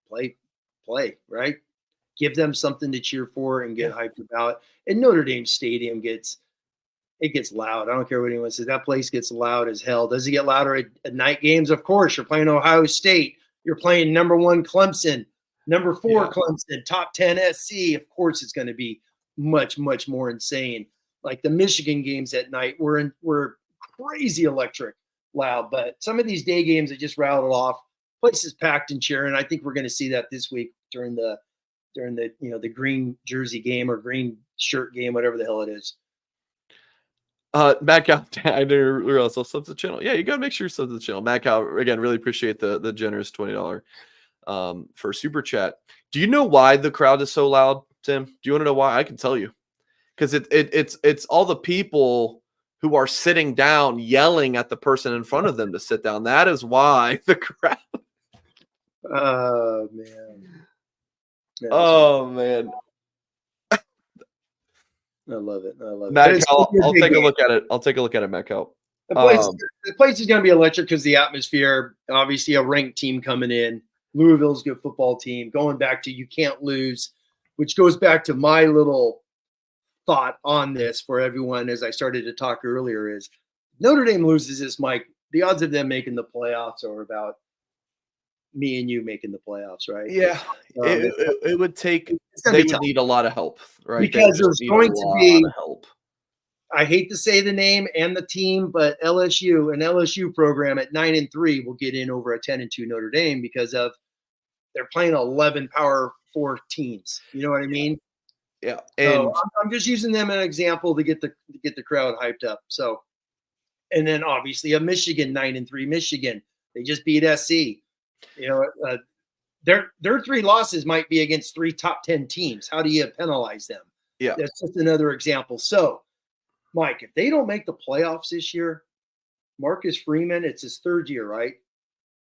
Speaker 2: play, right? Give them something to cheer for and get hyped about. And Notre Dame Stadium gets loud. I don't care what anyone says. That place gets loud as hell. Does it get louder at night games? Of course. You're playing Ohio State. You're playing number 1 Clemson, number 4 Clemson, top 10 SC. Of course it's going to be much, much more insane. Like the Michigan games at night were crazy electric. Loud, but some of these day games that just rattled off, places packed and cheering. I think we're going to see that this week during the the green jersey game or green shirt game, whatever the hell it is.
Speaker 1: Matt Cow, I didn't realize I'll sub to the channel. Yeah, you gotta make sure you sub to the channel. Matt Cow, again, really appreciate the generous $20 for super chat. Do you know why the crowd is so loud, Tim? Do you want to know why? I can tell you. Because it's all the people who are sitting down yelling at the person in front of them to sit down. That is why the crowd.
Speaker 2: Oh man.
Speaker 1: Oh man.
Speaker 2: I love it.
Speaker 1: Matt Cal, I'll take a look at it. I'll take a look at it, Matt Cal.
Speaker 2: The place is going to be electric because the atmosphere. Obviously, a ranked team coming in. Louisville's a good football team. Going back to you can't lose, which goes back to my little thought on this for everyone as I started to talk earlier is Notre Dame loses this, Mike. The odds of them making the playoffs are about me and you making the playoffs, right?
Speaker 1: Yeah, it would take. They would need a lot of help, right?
Speaker 2: Because there's going to be
Speaker 1: help.
Speaker 2: I hate to say the name and the team, but an LSU program at 9-3 will get in over a 10-2 Notre Dame because of they're playing 11 Power 4 teams. You know what I mean?
Speaker 1: Yeah.
Speaker 2: And so I'm just using them as an example to get the crowd hyped up. So, and then obviously a Michigan 9-3 Michigan, they just beat SC. You know, their 3 losses might be against 3 top 10 teams. How do you penalize them?
Speaker 1: Yeah,
Speaker 2: that's just another example. So, Mike, if they don't make the playoffs this year, Marcus Freeman, it's his 3rd year, right?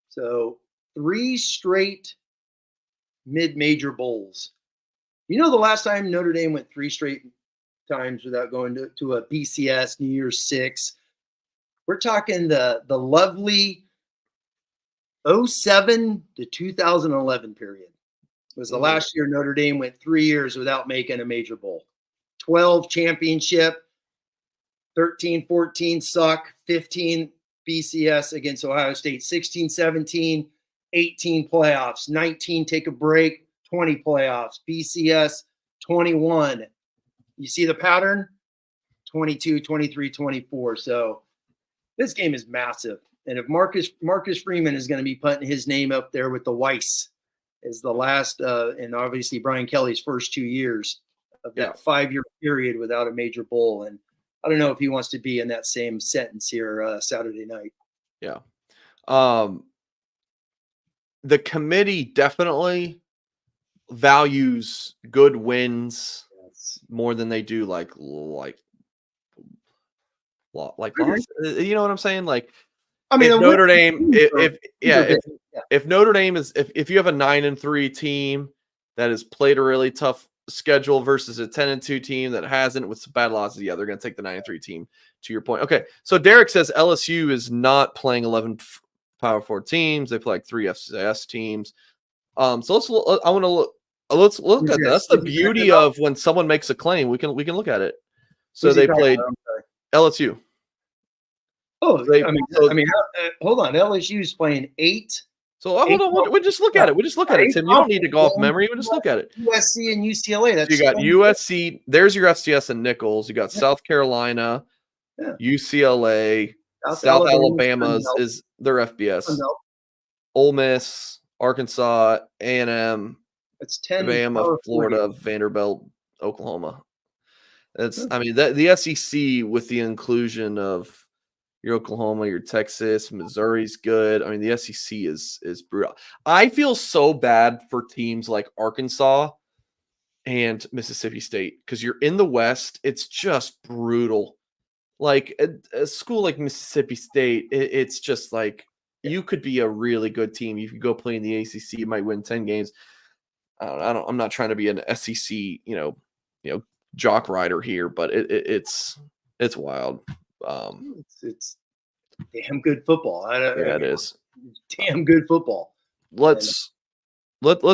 Speaker 2: So 3 straight mid-major bowls. You know, the last time Notre Dame went 3 straight times without going to a BCS New Year's 6, we're talking the lovely 2007 to 2011 period. It was the last year Notre Dame went 3 years without making a major bowl. 12 championship, 13, 14 suck, 15 BCS against Ohio State, 16, 17, 18 playoffs, 19 take a break, 20 playoffs, BCS 21. You see the pattern? 22, 23, 24. So this game is massive. And if Marcus Freeman is going to be putting his name up there with the Weiss as the last, and obviously Brian Kelly's first 2 years of that 5-year period without a major bowl. And I don't know if he wants to be in that same sentence here Saturday night.
Speaker 1: Yeah. The committee definitely values good wins more than they do like loss. You know what I'm saying? Like, I mean, if Notre Dame, if Notre Dame is, if you have a 9-3 team that has played a really tough schedule versus a 10-2 team that hasn't with some bad losses, they're going to take the 9-3 team. To your point, okay. So Derek says LSU is not playing 11 Power 4 teams; they play like 3 FCS teams. So let's look at that. That's the beauty of when someone makes a claim, we can look at it. So they played LSU.
Speaker 2: Oh, hold on. LSU is playing 8.
Speaker 1: So hold on. We just look at it. Tim. You don't need to go off memory. We just look at it.
Speaker 2: USC and UCLA.
Speaker 1: You got USC. There's your FCS and Nichols. You got South Carolina, UCLA, South Alabama is their FBS. Ole Miss, Arkansas, A&M.
Speaker 2: It's 10.
Speaker 1: Alabama, Florida, Vanderbilt, Oklahoma. The SEC with the inclusion of your Oklahoma, your Texas, Missouri's good. I mean, the SEC is brutal. I feel so bad for teams like Arkansas and Mississippi State because you're in the West. It's just brutal. Like a school like Mississippi State, it's just like you could be a really good team. You could go play in the ACC, you might win 10 games. I'm not trying to be an SEC, jock rider here, but it's wild.
Speaker 2: It's damn good football.
Speaker 1: It is
Speaker 2: damn good football.
Speaker 1: Let's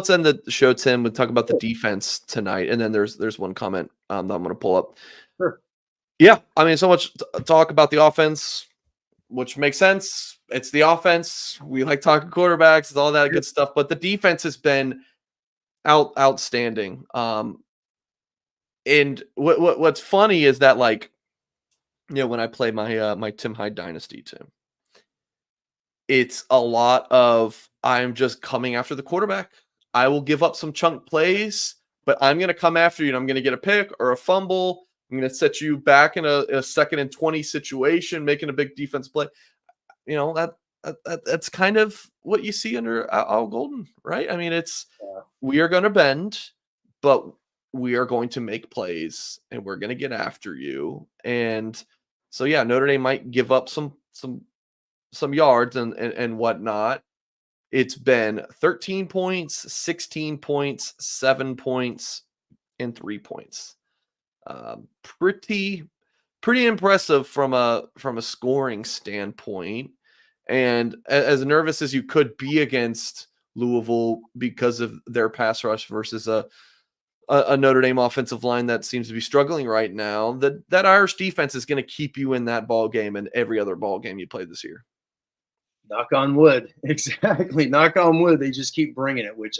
Speaker 1: end the show, Tim. We'll talk about the defense tonight, and then there's one comment that I'm going to pull up.
Speaker 2: Sure.
Speaker 1: Yeah, I mean, so much talk about the offense, which makes sense. It's the offense. We like talking quarterbacks, it's all that good stuff, but the defense has been outstanding. And what's funny is that, like, when I play my Tim Hyde Dynasty, Tim, it's a lot of I'm just coming after the quarterback. I will give up some chunk plays, but I'm going to come after you, and I'm going to get a pick or a fumble. I'm going to set you back in a second and 20 situation, making a big defense play. You know, that's kind of what you see under Al Golden, right? I mean, we are going to bend, but we are going to make plays and we're going to get after you. And so, yeah, Notre Dame might give up some yards and whatnot. It's been 13 points, 16 points, 7 points, and 3 points. Pretty impressive from a scoring standpoint. And as nervous as you could be against Louisville because of their pass rush versus a Notre Dame offensive line that seems to be struggling right now, that Irish defense is going to keep you in that ball game and every other ball game you play this year.
Speaker 2: Knock on wood. Exactly. Knock on wood. They just keep bringing it, which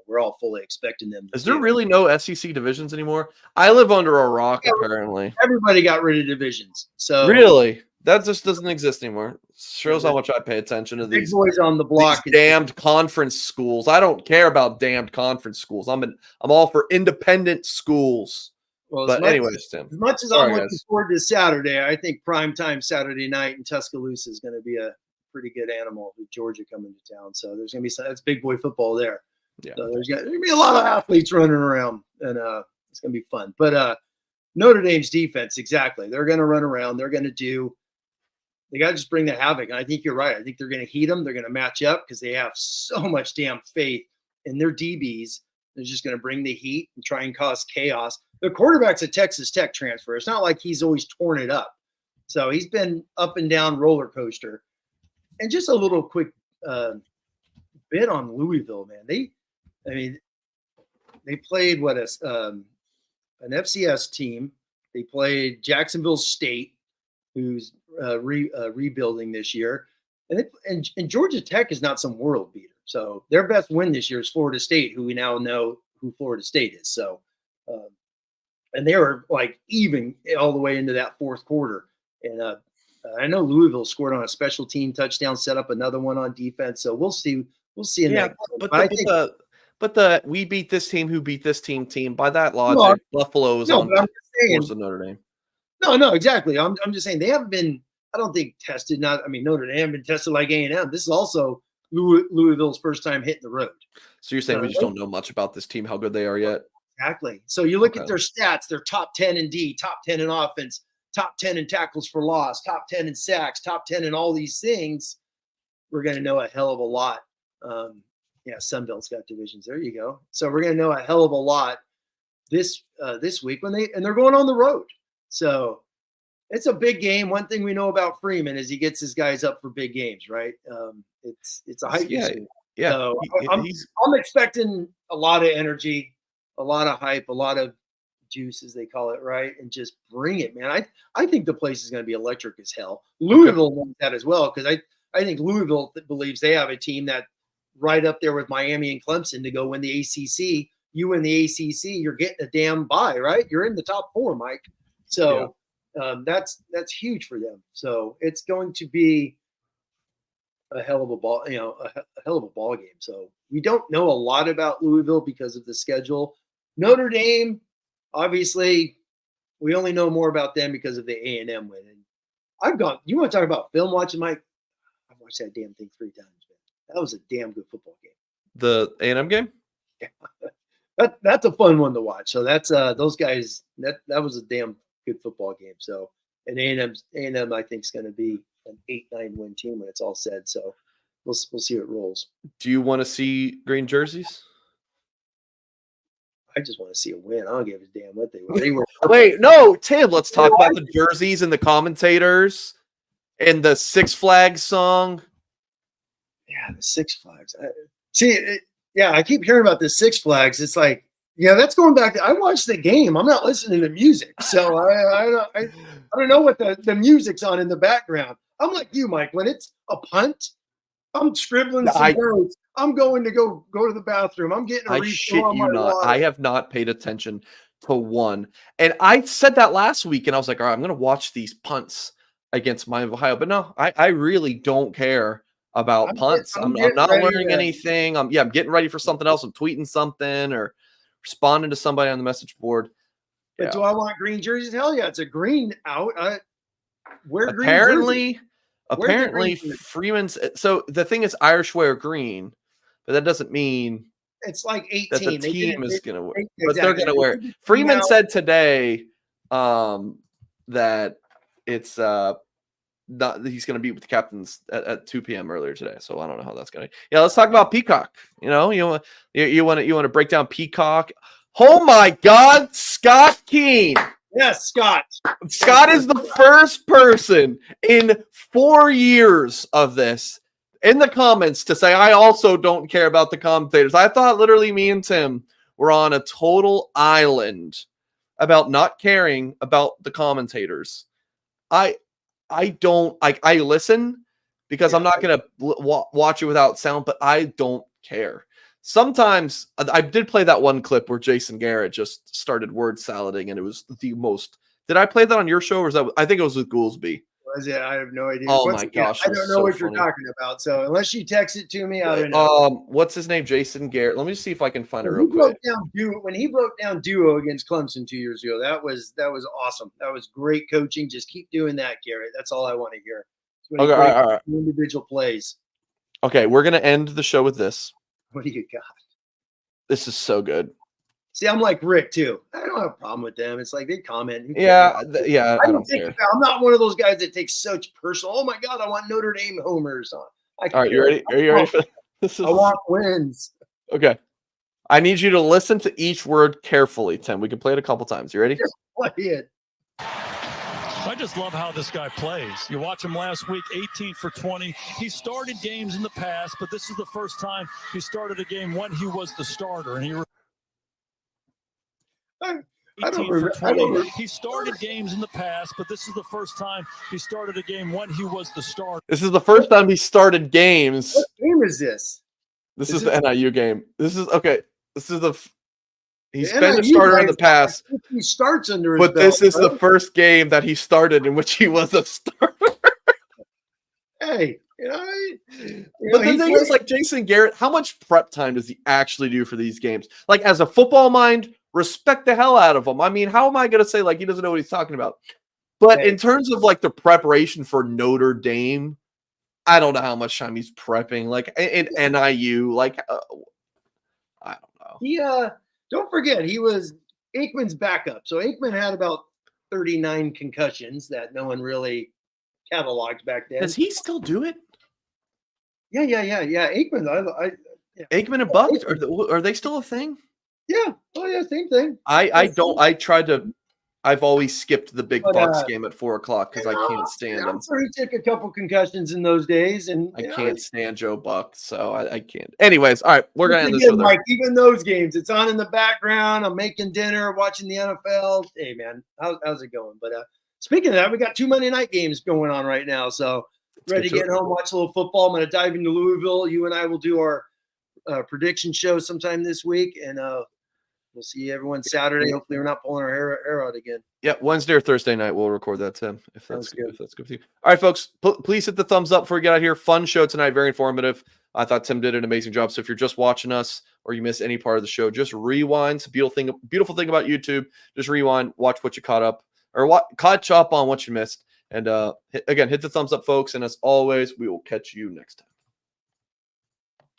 Speaker 2: we're all fully expecting them to
Speaker 1: Is there really no SEC divisions anymore? I live under a rock, apparently.
Speaker 2: Everybody got rid of divisions. So
Speaker 1: really? That just doesn't exist anymore. Shows how much I pay attention to these
Speaker 2: boys on the block.
Speaker 1: These damned conference schools. I don't care about damned conference schools. I'm all for independent schools.
Speaker 2: Well,
Speaker 1: but anyways, Tim.
Speaker 2: As much as I'm looking forward to Saturday, I think primetime Saturday night in Tuscaloosa is going to be a pretty good animal with Georgia coming to town. So there's going to be that's big boy football there.
Speaker 1: Yeah.
Speaker 2: So there's going to be a lot of athletes running around, and it's going to be fun. But Notre Dame's defense, exactly. They're going to run around. They're going to they got to just bring the havoc. And I think you're right. I think they're going to heat them. They're going to match up because they have so much damn faith in their DBs. They're just going to bring the heat and try and cause chaos. The quarterback's a Texas Tech transfer. It's not like he's always torn it up. So he's been up and down roller coaster. And just a little quick bit on Louisville, man. They played an FCS team. They played Jacksonville State, who's rebuilding this year, and Georgia Tech is not some world beater. So their best win this year is Florida State, who we now know who Florida State is. So, and they were like even all the way into that fourth quarter. And I know Louisville scored on a special team touchdown, set up another one on defense. So we'll see. We'll see.
Speaker 1: But we beat this team who beat this team. By that logic, Buffalo is on course of Notre Dame.
Speaker 2: No, exactly. I'm just saying they haven't been, I don't think, tested. Notre Dame been tested like A&M. This is also Louisville's first time hitting the road.
Speaker 1: So you're saying we just don't know much about this team, how good they are yet?
Speaker 2: Exactly. So you look at their stats, they're top 10 in D, top 10 in offense, top 10 in tackles for loss, top 10 in sacks, top 10 in all these things. We're going to know a hell of a lot. Sunbelt's got divisions. There you go. So we're going to know a hell of a lot this week they're going on the road. So it's a big game. One thing we know about Freeman is he gets his guys up for big games, right? It's a hype machine.
Speaker 1: Yeah.
Speaker 2: So I'm expecting a lot of energy, a lot of hype, a lot of juice, as they call it, right? And just bring it, man. I think the place is going to be electric as hell. Louisville knows that as well, because I think Louisville believes they have a team that right up there with Miami and Clemson to go win the ACC. You win the ACC, you're getting a damn bye, right? You're in the top 4, Mike. So that's huge for them. So it's going to be a hell of a ball, a hell of a ball game. So we don't know a lot about Louisville because of the schedule. Notre Dame, obviously, we only know more about them because of the A&M win. And you want to talk about film watching, Mike? I've watched that damn thing 3 times, man. That was a damn good football game.
Speaker 1: The A&M game?
Speaker 2: Yeah. That's a fun one to watch. So that's those guys, that was a damn good football game. So, and A&M I think is going to be an 8-9 win team when it's all said. So we'll see how it rolls.
Speaker 1: Do you want to see green jerseys?
Speaker 2: I just want to see a win. I don't give a damn what they were.
Speaker 1: Wait, no, Tim, let's talk about the jerseys and the commentators and the Six Flags song.
Speaker 2: Yeah, the Six Flags. I keep hearing about the Six Flags. It's like, that's going back to, I watched the game. I'm not listening to music. So I don't know what the music's on in the background. I'm like you, Mike. When it's a punt, I'm scribbling some notes. I'm going to go to the bathroom. I'm getting a refill on my water.
Speaker 1: I have not paid attention to one. And I said that last week, and I was like, all right, I'm going to watch these punts against Miami of Ohio. But no, I really don't care about punts. I'm not learning anything. I'm getting ready for something else. I'm tweeting something or responding to somebody on the message board.
Speaker 2: But
Speaker 1: Yeah.
Speaker 2: do I want green jerseys? Hell yeah, it's a green out. Wear green jerseys.
Speaker 1: Apparently Freeman's. So the thing is, Irish wear green, but that doesn't mean
Speaker 2: it's like 18.
Speaker 1: that the team is going to wear.
Speaker 2: Exactly.
Speaker 1: But they're going to wear it. Freeman said today that it's not he's going to be with the captains at 2 p.m. earlier today. So I don't know how that's going to. Yeah, let's talk about Peacock. You want to break down Peacock. Oh my God, Scott Keene.
Speaker 2: Yes, Scott.
Speaker 1: Scott is the first person in 4 years of this in the comments to say, I also don't care about the commentators. I thought literally me and Tim were on a total island about not caring about the commentators. I listen because I'm not going to watch it without sound, but I don't care. Sometimes I did play that one clip where Jason Garrett just started word salading, and it was the most. Did I play that on your show, or was that? I think it was with Goolsby.
Speaker 2: Was it? I have no idea.
Speaker 1: Oh my gosh,
Speaker 2: I don't know what you're talking about. So unless you text it to me, I don't know.
Speaker 1: What's his name? Jason Garrett. Let me see if I can find it real quick.
Speaker 2: When he broke down duo against Clemson 2 years ago, that was awesome. That was great coaching. Just keep doing that, Garrett. That's all I want to hear.
Speaker 1: Okay, all right.
Speaker 2: Individual plays.
Speaker 1: Okay, we're gonna end the show with this.
Speaker 2: What do you got?
Speaker 1: This is so good.
Speaker 2: See, I'm like Rick too. I don't have a problem with them. It's like they comment.
Speaker 1: Yeah. I don't care.
Speaker 2: I'm not one of those guys that takes such personal. Oh my God, I want Notre Dame homers on.
Speaker 1: All right, you ready? Are you ready for this?
Speaker 2: I want wins.
Speaker 1: Okay. I need you to listen to each word carefully, Tim. We can play it a couple times. You ready?
Speaker 2: Just play it.
Speaker 3: I just love how this guy plays. You watch him last week, 18 for 20. He started games in the past, but this is the first time he started a game when he was the starter. And he He started games in the past, but this is the first time he started a game when he was the starter.
Speaker 1: This is the first time he started games.
Speaker 2: What game is this?
Speaker 1: This is the NIU game. This is okay. This is he's been a starter in the past.
Speaker 2: He starts under his
Speaker 1: but
Speaker 2: belt,
Speaker 1: this is the first game that he started in which he was a starter.
Speaker 2: Hey,
Speaker 1: but the thing is, like Jason Garrett, how much prep time does he actually do for these games? Like, as a football mind, respect the hell out of him. I mean, how am I going to say like he doesn't know what he's talking about? But in terms of like the preparation for Notre Dame, I don't know how much time he's prepping. Like in NIU, like I don't know.
Speaker 2: Don't forget he was Aikman's backup. So Aikman had about 39 concussions that no one really cataloged back then.
Speaker 1: Does he still do it?
Speaker 2: Yeah. Aikman,
Speaker 1: Aikman and Buck, are they still a thing?
Speaker 2: Yeah. Oh yeah, same thing.
Speaker 1: I've always skipped the big Bucks game at 4:00 because I can't stand him.
Speaker 2: I'm sure he took a couple concussions in those days, and
Speaker 1: I can't stand Joe Buck, so I can't. Anyways, all right, we're gonna end this.
Speaker 2: Mike, even those games, it's on in the background. I'm making dinner, watching the NFL. Hey man, how's it going? But speaking of that, we got 2 Monday night games going on right now, so ready to get home, watch a little football. I'm gonna dive into Louisville. You and I will do our prediction show sometime this week, and we'll see everyone Saturday. Hopefully, we're not pulling our hair out again.
Speaker 1: Yeah, Wednesday or Thursday night, we'll record that, Tim, if that's good. If that's good with you. All right, folks, please hit the thumbs up before we get out of here. Fun show tonight, very informative. I thought Tim did an amazing job. So if you're just watching us or you miss any part of the show, just rewind. It's a beautiful thing about YouTube. Just rewind, watch what you caught up on what you missed. And again, hit the thumbs up, folks. And as always, we will catch you next time.